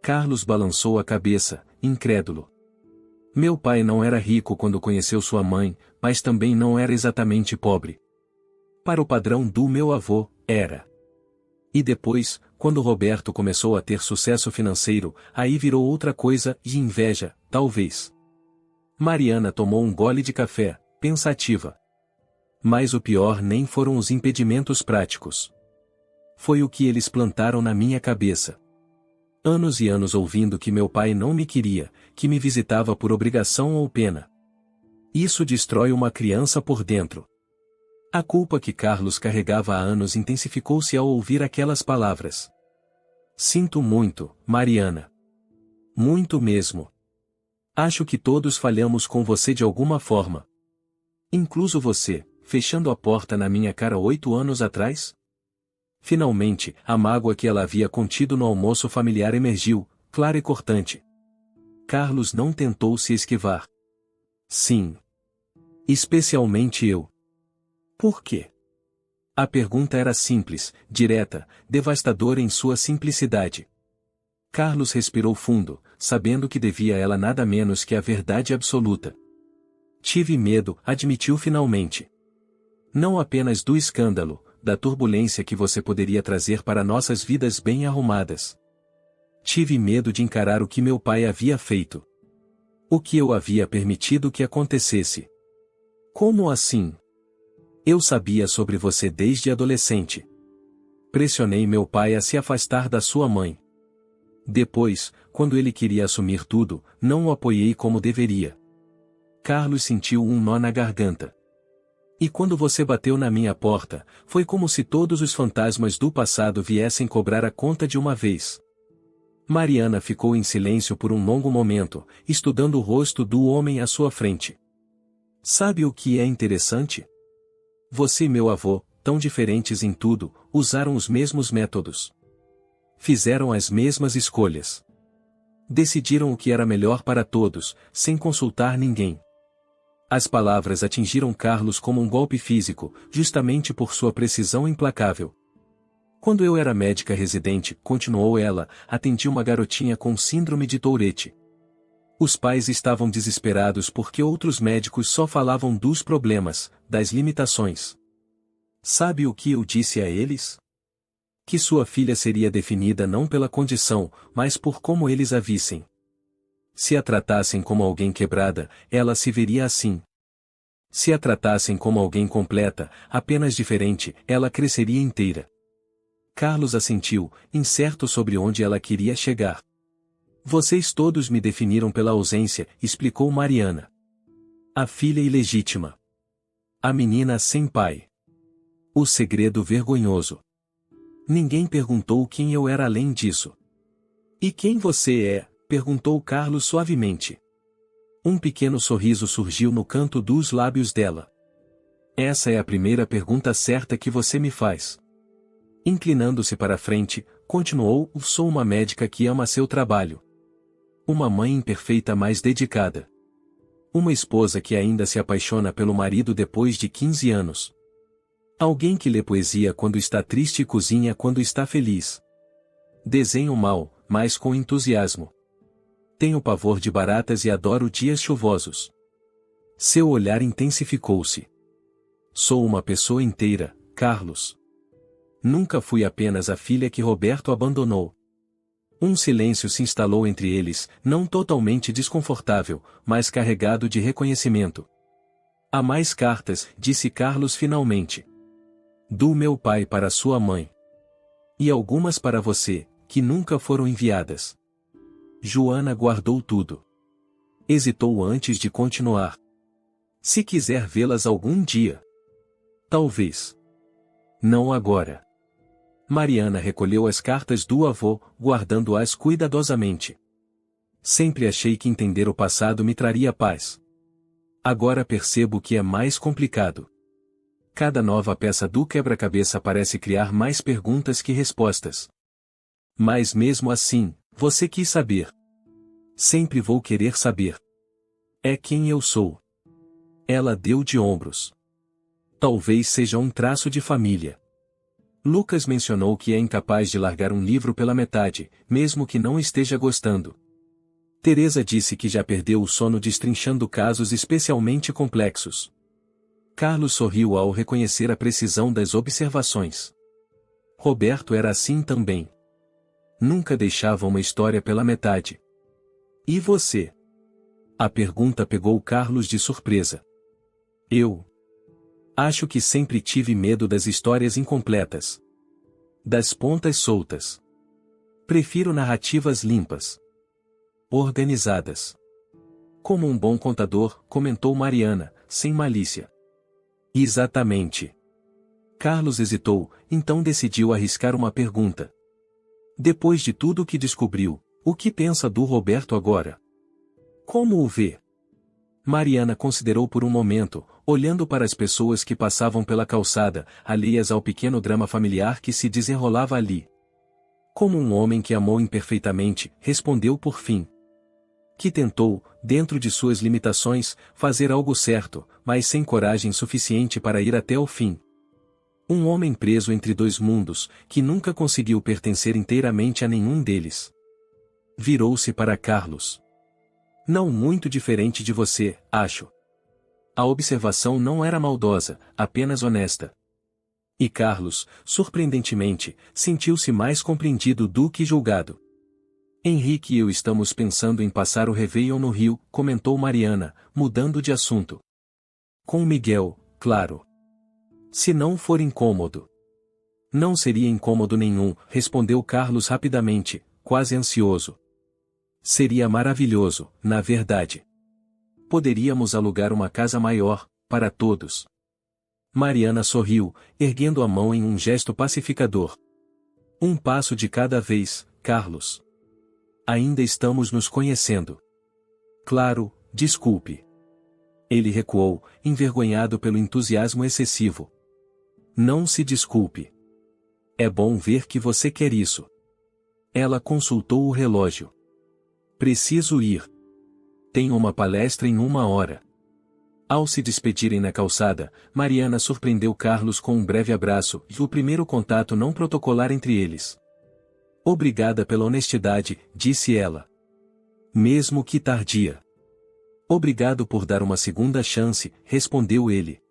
Carlos balançou a cabeça, incrédulo. Meu pai não era rico quando conheceu sua mãe, mas também não era exatamente pobre. Para o padrão do meu avô, era. E depois, quando Roberto começou a ter sucesso financeiro, aí virou outra coisa, de inveja, talvez. Mariana tomou um gole de café, pensativa. Mas o pior nem foram os impedimentos práticos. Foi o que eles plantaram na minha cabeça. Anos e anos ouvindo que meu pai não me queria, que me visitava por obrigação ou pena. Isso destrói uma criança por dentro. A culpa que Carlos carregava há anos intensificou-se ao ouvir aquelas palavras. Sinto muito, Mariana. Muito mesmo. Acho que todos falhamos com você de alguma forma. Incluso você, fechando a porta na minha cara 8 anos atrás? Finalmente, a mágoa que ela havia contido no almoço familiar emergiu, clara e cortante. Carlos não tentou se esquivar. Sim. Especialmente eu. Por quê? A pergunta era simples, direta, devastadora em sua simplicidade. Carlos respirou fundo, sabendo que devia a ela nada menos que a verdade absoluta. Tive medo, admitiu finalmente. Não apenas do escândalo, da turbulência que você poderia trazer para nossas vidas bem arrumadas. Tive medo de encarar o que meu pai havia feito. O que eu havia permitido que acontecesse. Como assim? Eu sabia sobre você desde adolescente. Pressionei meu pai a se afastar da sua mãe. Depois, quando ele queria assumir tudo, não o apoiei como deveria. Carlos sentiu um nó na garganta. E quando você bateu na minha porta, foi como se todos os fantasmas do passado viessem cobrar a conta de uma vez. Mariana ficou em silêncio por um longo momento, estudando o rosto do homem à sua frente. Sabe o que é interessante? Você e meu avô, tão diferentes em tudo, usaram os mesmos métodos. Fizeram as mesmas escolhas. Decidiram o que era melhor para todos, sem consultar ninguém. As palavras atingiram Carlos como um golpe físico, justamente por sua precisão implacável. Quando eu era médica residente, continuou ela, atendi uma garotinha com síndrome de Tourette. Os pais estavam desesperados porque outros médicos só falavam dos problemas, das limitações. Sabe o que eu disse a eles? Que sua filha seria definida não pela condição, mas por como eles a vissem. Se a tratassem como alguém quebrada, ela se veria assim. Se a tratassem como alguém completa, apenas diferente, ela cresceria inteira. Carlos assentiu, incerto sobre onde ela queria chegar. Vocês todos me definiram pela ausência, explicou Mariana. A filha ilegítima. A menina sem pai. O segredo vergonhoso. Ninguém perguntou quem eu era além disso. E quem você é? Perguntou Carlos suavemente. Um pequeno sorriso surgiu no canto dos lábios dela. Essa é a primeira pergunta certa que você me faz. Inclinando-se para a frente, continuou: sou uma médica que ama seu trabalho. Uma mãe imperfeita mais dedicada. Uma esposa que ainda se apaixona pelo marido depois de 15 anos. Alguém que lê poesia quando está triste e cozinha quando está feliz. Desenho mal, mas com entusiasmo. Tenho pavor de baratas e adoro dias chuvosos. Seu olhar intensificou-se. Sou uma pessoa inteira, Carlos. Nunca fui apenas a filha que Roberto abandonou. Um silêncio se instalou entre eles, não totalmente desconfortável, mas carregado de reconhecimento. Há mais cartas, disse Carlos finalmente. Do meu pai para sua mãe. E algumas para você, que nunca foram enviadas. Joana guardou tudo. Hesitou antes de continuar. Se quiser vê-las algum dia. Talvez. Não agora. Mariana recolheu as cartas do avô, guardando-as cuidadosamente. Sempre achei que entender o passado me traria paz. Agora percebo que é mais complicado. Cada nova peça do quebra-cabeça parece criar mais perguntas que respostas. Mas mesmo assim, você quis saber. Sempre vou querer saber. É quem eu sou. Ela deu de ombros. Talvez seja um traço de família. Lucas mencionou que é incapaz de largar um livro pela metade, mesmo que não esteja gostando. Teresa disse que já perdeu o sono destrinchando casos especialmente complexos. Carlos sorriu ao reconhecer a precisão das observações. Roberto era assim também. Nunca deixava uma história pela metade. E você? A pergunta pegou Carlos de surpresa. Eu? Acho que sempre tive medo das histórias incompletas. Das pontas soltas. Prefiro narrativas limpas. Organizadas. Como um bom contador, comentou Mariana, sem malícia. Exatamente. Carlos hesitou, então decidiu arriscar uma pergunta. Depois de tudo o que descobriu, o que pensa do Roberto agora? Como o vê? Mariana considerou por um momento, olhando para as pessoas que passavam pela calçada, alheias ao pequeno drama familiar que se desenrolava ali. Como um homem que amou imperfeitamente, respondeu por fim. Que tentou, dentro de suas limitações, fazer algo certo, mas sem coragem suficiente para ir até o fim. Um homem preso entre dois mundos, que nunca conseguiu pertencer inteiramente a nenhum deles. Virou-se para Carlos. Não muito diferente de você, acho. A observação não era maldosa, apenas honesta. E Carlos, surpreendentemente, sentiu-se mais compreendido do que julgado. Henrique e eu estamos pensando em passar o Réveillon no Rio, comentou Mariana, mudando de assunto. Com Miguel, claro. Se não for incômodo. Não seria incômodo nenhum, respondeu Carlos rapidamente, quase ansioso. Seria maravilhoso, na verdade. Poderíamos alugar uma casa maior, para todos. Mariana sorriu, erguendo a mão em um gesto pacificador. Um passo de cada vez, Carlos. Ainda estamos nos conhecendo. Claro, desculpe. Ele recuou, envergonhado pelo entusiasmo excessivo. Não se desculpe. É bom ver que você quer isso. Ela consultou o relógio. Preciso ir. Tenho uma palestra em 1 hora. Ao se despedirem na calçada, Mariana surpreendeu Carlos com um breve abraço e o primeiro contato não protocolar entre eles. Obrigada pela honestidade, disse ela. Mesmo que tardia. Obrigado por dar uma segunda chance, respondeu ele.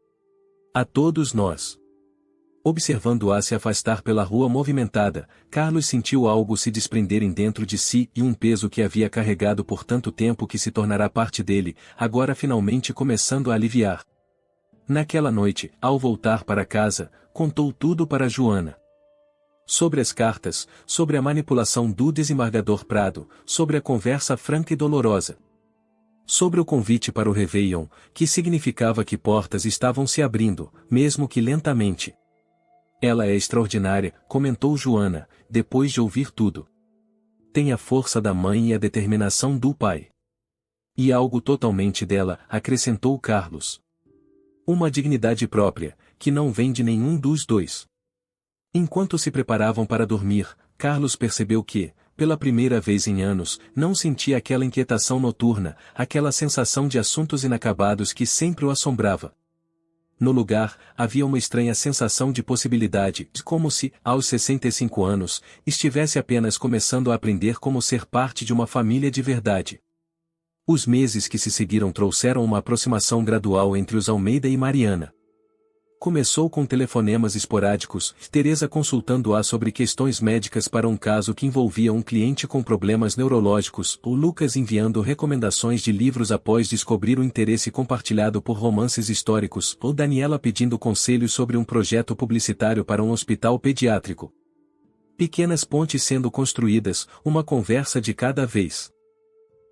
A todos nós. Observando-a se afastar pela rua movimentada, Carlos sentiu algo se desprenderem dentro de si e um peso que havia carregado por tanto tempo que se tornará parte dele, agora finalmente começando a aliviar. Naquela noite, ao voltar para casa, contou tudo para Joana. Sobre as cartas, sobre a manipulação do desembargador Prado, sobre a conversa franca e dolorosa. Sobre o convite para o Réveillon, que significava que portas estavam se abrindo, mesmo que lentamente. Ela é extraordinária, comentou Joana, depois de ouvir tudo. Tem a força da mãe e a determinação do pai. E algo totalmente dela, acrescentou Carlos. Uma dignidade própria, que não vem de nenhum dos dois. Enquanto se preparavam para dormir, Carlos percebeu que, pela primeira vez em anos, não sentia aquela inquietação noturna, aquela sensação de assuntos inacabados que sempre o assombrava. No lugar, havia uma estranha sensação de possibilidade, como se, aos 65 anos, estivesse apenas começando a aprender como ser parte de uma família de verdade. Os meses que se seguiram trouxeram uma aproximação gradual entre os Almeida e Mariana. Começou com telefonemas esporádicos, Teresa consultando-a sobre questões médicas para um caso que envolvia um cliente com problemas neurológicos, o Lucas enviando recomendações de livros após descobrir o interesse compartilhado por romances históricos, ou Daniela pedindo conselhos sobre um projeto publicitário para um hospital pediátrico. Pequenas pontes sendo construídas, uma conversa de cada vez.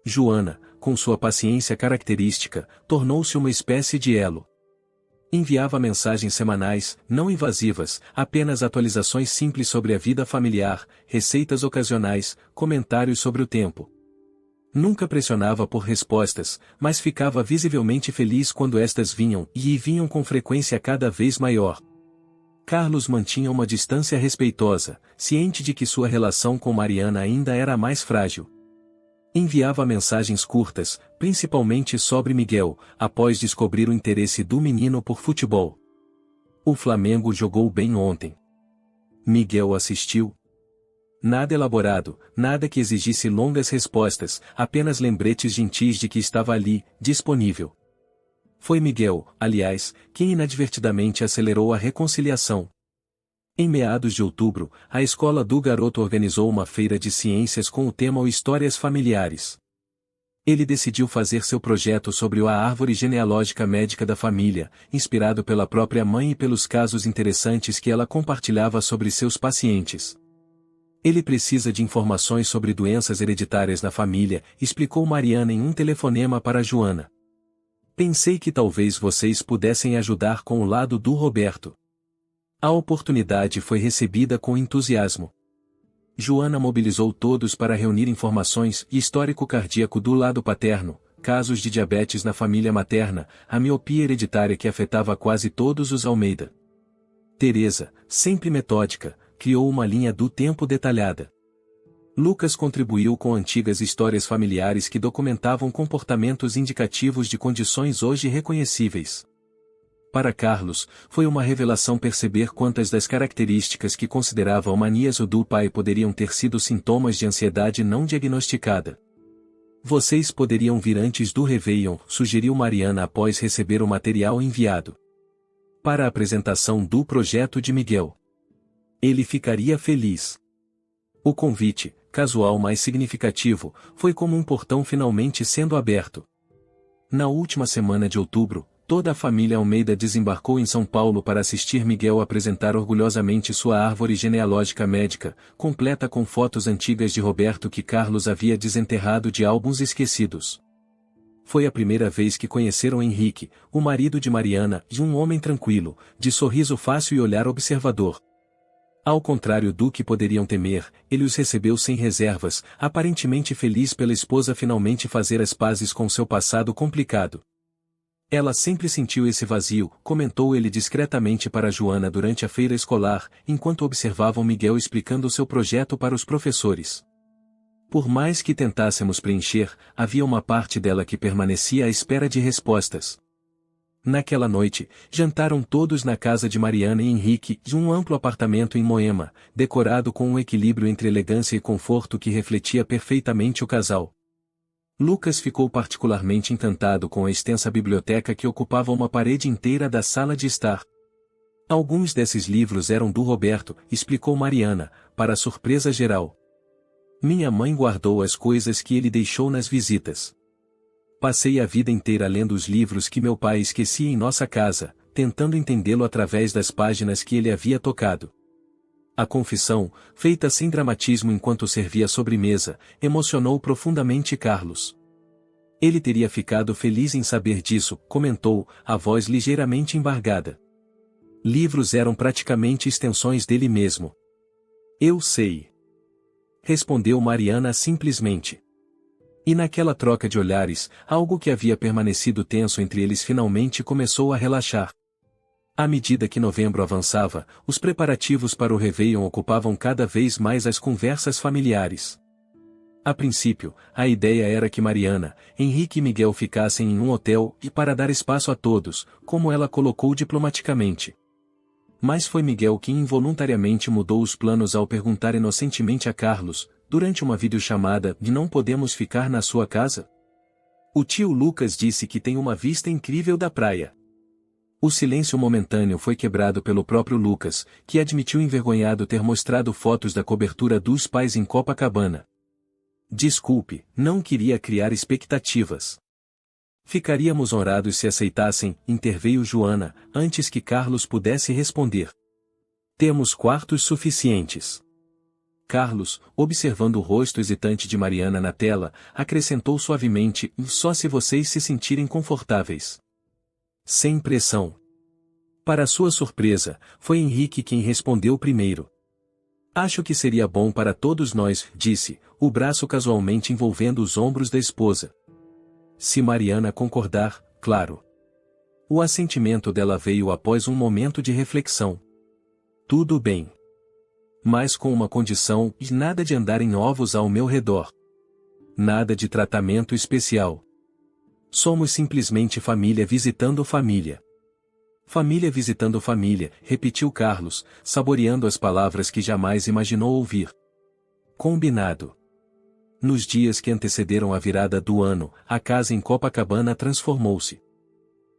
Joana, com sua paciência característica, tornou-se uma espécie de elo. Enviava mensagens semanais, não invasivas, apenas atualizações simples sobre a vida familiar, receitas ocasionais, comentários sobre o tempo. Nunca pressionava por respostas, mas ficava visivelmente feliz quando estas vinham, e vinham com frequência cada vez maior. Carlos mantinha uma distância respeitosa, ciente de que sua relação com Mariana ainda era mais frágil. Enviava mensagens curtas, principalmente sobre Miguel, após descobrir o interesse do menino por futebol. O Flamengo jogou bem ontem. Miguel assistiu. Nada elaborado, nada que exigisse longas respostas, apenas lembretes gentis de que estava ali, disponível. Foi Miguel, aliás, quem inadvertidamente acelerou a reconciliação. Em meados de outubro, a escola do garoto organizou uma feira de ciências com o tema Histórias Familiares. Ele decidiu fazer seu projeto sobre a árvore genealógica médica da família, inspirado pela própria mãe e pelos casos interessantes que ela compartilhava sobre seus pacientes. Ele precisa de informações sobre doenças hereditárias na família, explicou Mariana em um telefonema para Joana. Pensei que talvez vocês pudessem ajudar com o lado do Roberto. A oportunidade foi recebida com entusiasmo. Joana mobilizou todos para reunir informações e histórico cardíaco do lado paterno, casos de diabetes na família materna, a miopia hereditária que afetava quase todos os Almeida. Teresa, sempre metódica, criou uma linha do tempo detalhada. Lucas contribuiu com antigas histórias familiares que documentavam comportamentos indicativos de condições hoje reconhecíveis. Para Carlos, foi uma revelação perceber quantas das características que considerava manias do pai poderiam ter sido sintomas de ansiedade não diagnosticada. Vocês poderiam vir antes do Réveillon, sugeriu Mariana após receber o material enviado. Para a apresentação do projeto de Miguel. Ele ficaria feliz. O convite, casual mais significativo, foi como um portão finalmente sendo aberto. Na última semana de outubro, toda a família Almeida desembarcou em São Paulo para assistir Miguel apresentar orgulhosamente sua árvore genealógica médica, completa com fotos antigas de Roberto que Carlos havia desenterrado de álbuns esquecidos. Foi a primeira vez que conheceram Henrique, o marido de Mariana, e um homem tranquilo, de sorriso fácil e olhar observador. Ao contrário do que poderiam temer, ele os recebeu sem reservas, aparentemente feliz pela esposa finalmente fazer as pazes com seu passado complicado. Ela sempre sentiu esse vazio, comentou ele discretamente para Joana durante a feira escolar, enquanto observavam Miguel explicando seu projeto para os professores. Por mais que tentássemos preencher, havia uma parte dela que permanecia à espera de respostas. Naquela noite, jantaram todos na casa de Mariana e Henrique, de um amplo apartamento em Moema, decorado com um equilíbrio entre elegância e conforto que refletia perfeitamente o casal. Lucas ficou particularmente encantado com a extensa biblioteca que ocupava uma parede inteira da sala de estar. Alguns desses livros eram do Roberto, explicou Mariana, para surpresa geral. Minha mãe guardou as coisas que ele deixou nas visitas. Passei a vida inteira lendo os livros que meu pai esquecia em nossa casa, tentando entendê-lo através das páginas que ele havia tocado. A confissão, feita sem dramatismo enquanto servia a sobremesa, emocionou profundamente Carlos. Ele teria ficado feliz em saber disso, comentou, a voz ligeiramente embargada. Livros eram praticamente extensões dele mesmo. Eu sei. Respondeu Mariana simplesmente. E naquela troca de olhares, algo que havia permanecido tenso entre eles finalmente começou a relaxar. À medida que novembro avançava, os preparativos para o Réveillon ocupavam cada vez mais as conversas familiares. A princípio, a ideia era que Mariana, Henrique e Miguel ficassem em um hotel e para dar espaço a todos, como ela colocou diplomaticamente. Mas foi Miguel quem involuntariamente mudou os planos ao perguntar inocentemente a Carlos, durante uma videochamada, de não podemos ficar na sua casa? O tio Lucas disse que tem uma vista incrível da praia. O silêncio momentâneo foi quebrado pelo próprio Lucas, que admitiu envergonhado ter mostrado fotos da cobertura dos pais em Copacabana. Desculpe, não queria criar expectativas. Ficaríamos honrados se aceitassem, interveio Joana, antes que Carlos pudesse responder. Temos quartos suficientes. Carlos, observando o rosto hesitante de Mariana na tela, acrescentou suavemente, só se vocês se sentirem confortáveis. Sem pressão. Para sua surpresa, foi Henrique quem respondeu primeiro. Acho que seria bom para todos nós, disse, o braço casualmente envolvendo os ombros da esposa. Se Mariana concordar, claro. O assentimento dela veio após um momento de reflexão. Tudo bem. Mas com uma condição, nada de andar em ovos ao meu redor. Nada de tratamento especial. Somos simplesmente família visitando família. Família visitando família, repetiu Carlos, saboreando as palavras que jamais imaginou ouvir. Combinado. Nos dias que antecederam a virada do ano, a casa em Copacabana transformou-se.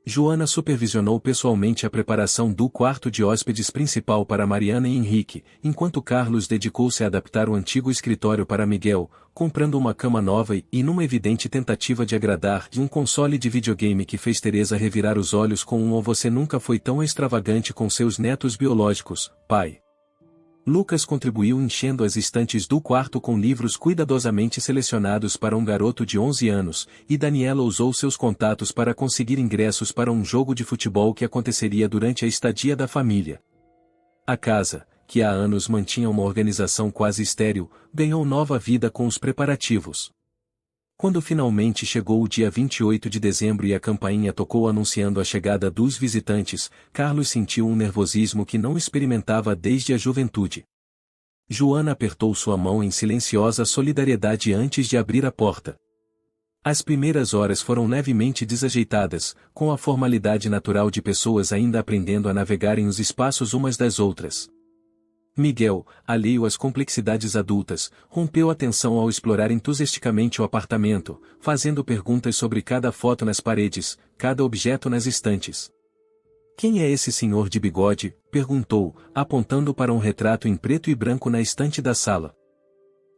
Joana supervisionou pessoalmente a preparação do quarto de hóspedes principal para Mariana e Henrique, enquanto Carlos dedicou-se a adaptar o antigo escritório para Miguel, comprando uma cama nova e, numa evidente tentativa de agradar, um console de videogame que fez Teresa revirar os olhos com um "Oh, você nunca foi tão extravagante com seus netos biológicos, pai." Lucas contribuiu enchendo as estantes do quarto com livros cuidadosamente selecionados para um garoto de 11 anos, e Daniela usou seus contatos para conseguir ingressos para um jogo de futebol que aconteceria durante a estadia da família. A casa, que há anos mantinha uma organização quase estéril, ganhou nova vida com os preparativos. Quando finalmente chegou o dia 28 de dezembro e a campainha tocou anunciando a chegada dos visitantes, Carlos sentiu um nervosismo que não experimentava desde a juventude. Joana apertou sua mão em silenciosa solidariedade antes de abrir a porta. As primeiras horas foram levemente desajeitadas, com a formalidade natural de pessoas ainda aprendendo a navegar em os espaços umas das outras. Miguel, alheio às complexidades adultas, rompeu a tensão ao explorar entusiasticamente o apartamento, fazendo perguntas sobre cada foto nas paredes, cada objeto nas estantes. "Quem é esse senhor de bigode?" perguntou, apontando para um retrato em preto e branco na estante da sala.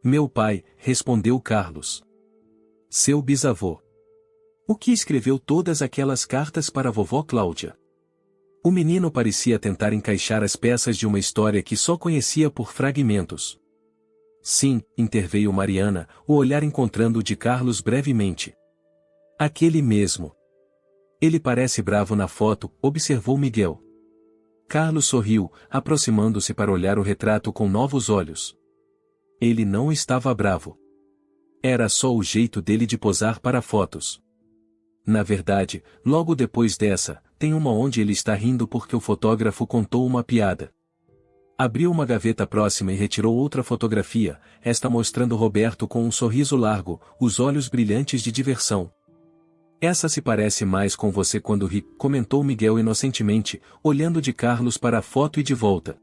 "Meu pai", respondeu Carlos. "Seu bisavô." O que escreveu todas aquelas cartas para a vovó Cláudia? O menino parecia tentar encaixar as peças de uma história que só conhecia por fragmentos. Sim, interveio Mariana, o olhar encontrando o de Carlos brevemente. Aquele mesmo. Ele parece bravo na foto, observou Miguel. Carlos sorriu, aproximando-se para olhar o retrato com novos olhos. Ele não estava bravo. Era só o jeito dele de posar para fotos. Na verdade, logo depois dessa, tem uma onde ele está rindo porque o fotógrafo contou uma piada. Abriu uma gaveta próxima e retirou outra fotografia, esta mostrando Roberto com um sorriso largo, os olhos brilhantes de diversão. Essa se parece mais com você quando ri, comentou Miguel inocentemente, olhando de Carlos para a foto e de volta.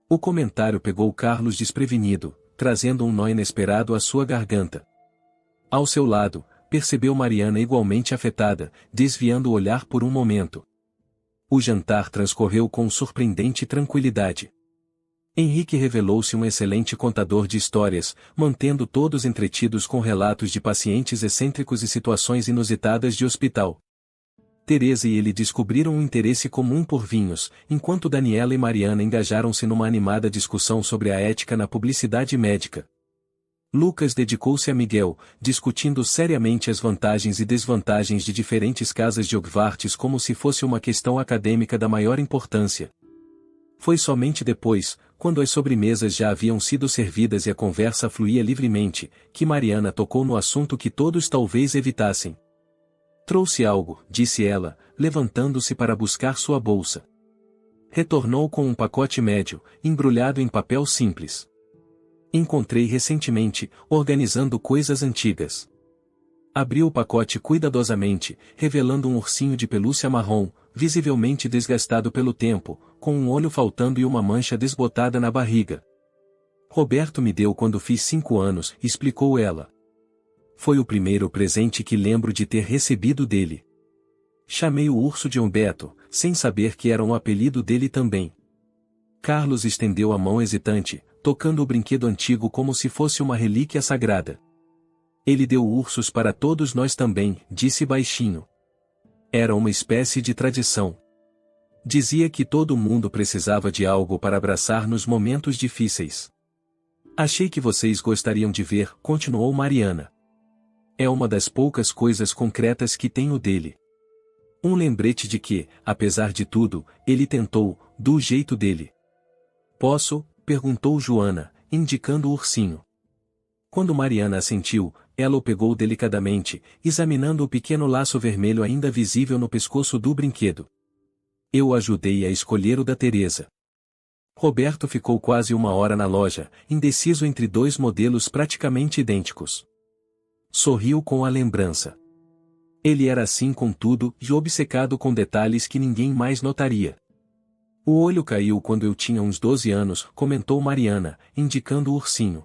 O comentário pegou Carlos desprevenido, trazendo um nó inesperado à sua garganta. Ao seu lado, percebeu Mariana igualmente afetada, desviando o olhar por um momento. O jantar transcorreu com surpreendente tranquilidade. Henrique revelou-se um excelente contador de histórias, mantendo todos entretidos com relatos de pacientes excêntricos e situações inusitadas de hospital. Teresa e ele descobriram um interesse comum por vinhos, enquanto Daniela e Mariana engajaram-se numa animada discussão sobre a ética na publicidade médica. Lucas dedicou-se a Miguel, discutindo seriamente as vantagens e desvantagens de diferentes casas de Hogwarts como se fosse uma questão acadêmica da maior importância. Foi somente depois, quando as sobremesas já haviam sido servidas e a conversa fluía livremente, que Mariana tocou no assunto que todos talvez evitassem. Trouxe algo, disse ela, levantando-se para buscar sua bolsa. Retornou com um pacote médio, embrulhado em papel simples. Encontrei recentemente, organizando coisas antigas. Abriu o pacote cuidadosamente, revelando um ursinho de pelúcia marrom, visivelmente desgastado pelo tempo, com um olho faltando e uma mancha desbotada na barriga. Roberto me deu quando fiz 5 anos, explicou ela. Foi o primeiro presente que lembro de ter recebido dele. Chamei o urso de Humberto, sem saber que era um apelido dele também. Carlos estendeu a mão hesitante, tocando o brinquedo antigo como se fosse uma relíquia sagrada. Ele deu ursos para todos nós também, disse baixinho. Era uma espécie de tradição. Dizia que todo mundo precisava de algo para abraçar nos momentos difíceis. Achei que vocês gostariam de ver, continuou Mariana. É uma das poucas coisas concretas que tenho dele. Um lembrete de que, apesar de tudo, ele tentou, do jeito dele. Posso? Perguntou Joana, indicando o ursinho. Quando Mariana assentiu, ela o pegou delicadamente, examinando o pequeno laço vermelho ainda visível no pescoço do brinquedo. Eu ajudei a escolher o da Teresa. Roberto ficou quase 1 hora na loja, indeciso entre 2 modelos praticamente idênticos. Sorriu com a lembrança. Ele era assim com tudo e obcecado com detalhes que ninguém mais notaria. O olho caiu quando eu tinha uns 12 anos, comentou Mariana, indicando o ursinho.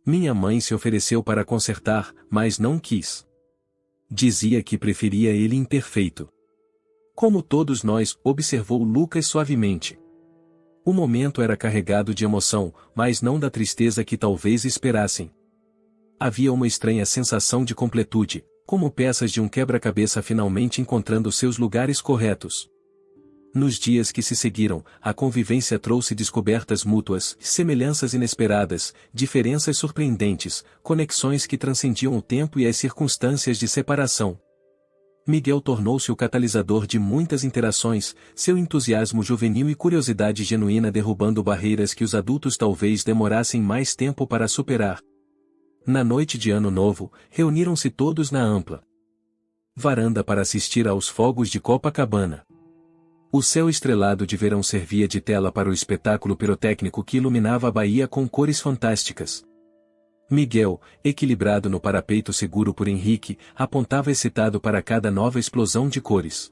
Minha mãe se ofereceu para consertar, mas não quis. Dizia que preferia ele imperfeito. Como todos nós, observou Lucas suavemente. O momento era carregado de emoção, mas não da tristeza que talvez esperassem. Havia uma estranha sensação de completude, como peças de um quebra-cabeça finalmente encontrando seus lugares corretos. Nos dias que se seguiram, a convivência trouxe descobertas mútuas, semelhanças inesperadas, diferenças surpreendentes, conexões que transcendiam o tempo e as circunstâncias de separação. Miguel tornou-se o catalisador de muitas interações, seu entusiasmo juvenil e curiosidade genuína derrubando barreiras que os adultos talvez demorassem mais tempo para superar. Na noite de Ano Novo, reuniram-se todos na ampla varanda para assistir aos fogos de Copacabana. O céu estrelado de verão servia de tela para o espetáculo pirotécnico que iluminava a Bahia com cores fantásticas. Miguel, equilibrado no parapeito seguro por Henrique, apontava excitado para cada nova explosão de cores.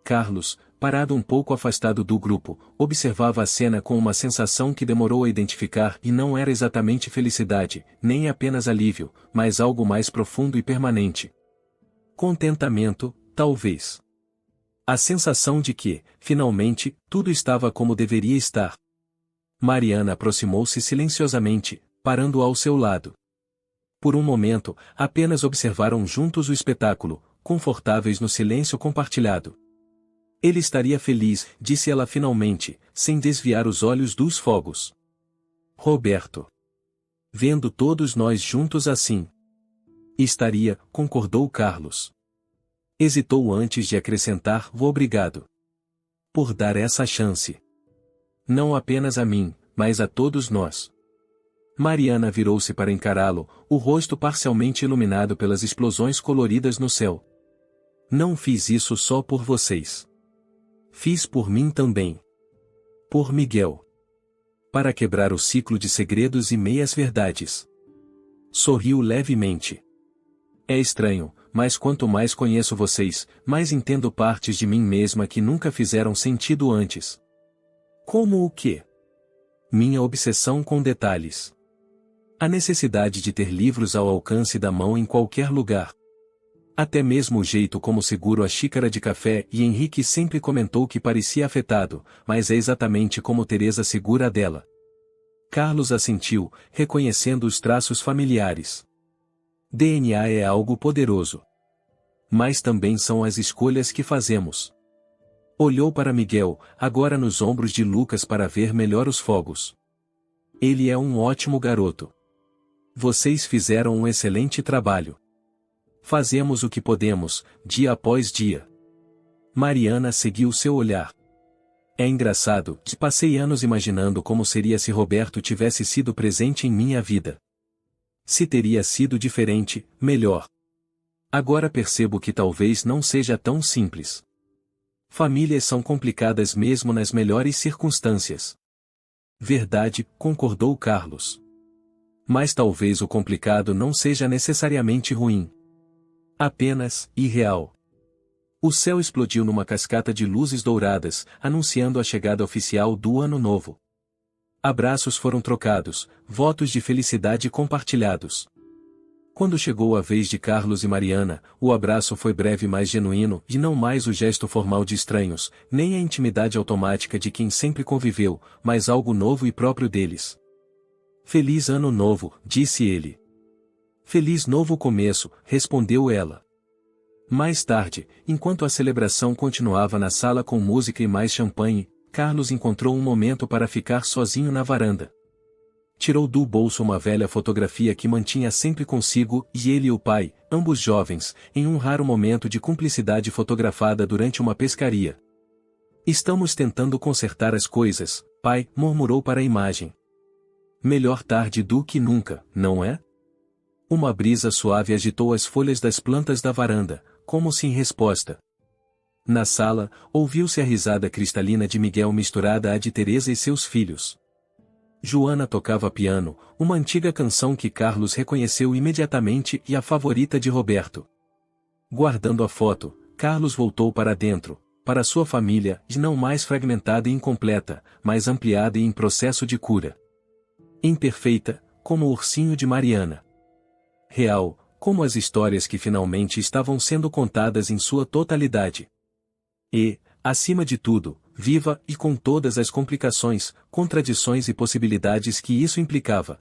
Carlos, parado um pouco afastado do grupo, observava a cena com uma sensação que demorou a identificar e não era exatamente felicidade, nem apenas alívio, mas algo mais profundo e permanente. Contentamento, talvez. A sensação de que, finalmente, tudo estava como deveria estar. Mariana aproximou-se silenciosamente, parando ao seu lado. Por um momento, apenas observaram juntos o espetáculo, confortáveis no silêncio compartilhado. Ele estaria feliz, disse ela finalmente, sem desviar os olhos dos fogos. Roberto. Vendo todos nós juntos assim. Estaria, concordou Carlos. Hesitou antes de acrescentar, obrigado. Por dar essa chance. Não apenas a mim, mas a todos nós. Mariana virou-se para encará-lo, o rosto parcialmente iluminado pelas explosões coloridas no céu. Não fiz isso só por vocês. Fiz por mim também. Por Miguel. Para quebrar o ciclo de segredos e meias-verdades. Sorriu levemente. É estranho, mas quanto mais conheço vocês, mais entendo partes de mim mesma que nunca fizeram sentido antes. Como o quê? Minha obsessão com detalhes. A necessidade de ter livros ao alcance da mão em qualquer lugar. Até mesmo o jeito como seguro a xícara de café, e Henrique sempre comentou que parecia afetado, mas é exatamente como Teresa segura a dela. Carlos assentiu, reconhecendo os traços familiares. DNA é algo poderoso. Mas também são as escolhas que fazemos. Olhou para Miguel, agora nos ombros de Lucas para ver melhor os fogos. Ele é um ótimo garoto. Vocês fizeram um excelente trabalho. Fazemos o que podemos, dia após dia. Mariana seguiu seu olhar. É engraçado, passei anos imaginando como seria se Roberto tivesse sido presente em minha vida. Se teria sido diferente, melhor. Agora percebo que talvez não seja tão simples. Famílias são complicadas mesmo nas melhores circunstâncias. Verdade, concordou Carlos. Mas talvez o complicado não seja necessariamente ruim. Apenas irreal. O céu explodiu numa cascata de luzes douradas, anunciando a chegada oficial do Ano Novo. Abraços foram trocados, votos de felicidade compartilhados. Quando chegou a vez de Carlos e Mariana, o abraço foi breve, mas genuíno, e não mais o gesto formal de estranhos, nem a intimidade automática de quem sempre conviveu, mas algo novo e próprio deles. Feliz Ano Novo, disse ele. Feliz novo começo, respondeu ela. Mais tarde, enquanto a celebração continuava na sala com música e mais champanhe, Carlos encontrou um momento para ficar sozinho na varanda. Tirou do bolso uma velha fotografia que mantinha sempre consigo, e ele e o pai, ambos jovens, em um raro momento de cumplicidade fotografada durante uma pescaria. Estamos tentando consertar as coisas, pai, murmurou para a imagem. Melhor tarde do que nunca, não é? Uma brisa suave agitou as folhas das plantas da varanda, como se em resposta. Na sala, ouviu-se a risada cristalina de Miguel misturada à de Teresa e seus filhos. Joana tocava piano, uma antiga canção que Carlos reconheceu imediatamente e a favorita de Roberto. Guardando a foto, Carlos voltou para dentro, para sua família, e não mais fragmentada e incompleta, mas ampliada e em processo de cura. Imperfeita, como o ursinho de Mariana. Real, como as histórias que finalmente estavam sendo contadas em sua totalidade. E, acima de tudo, viva e com todas as complicações, contradições e possibilidades que isso implicava.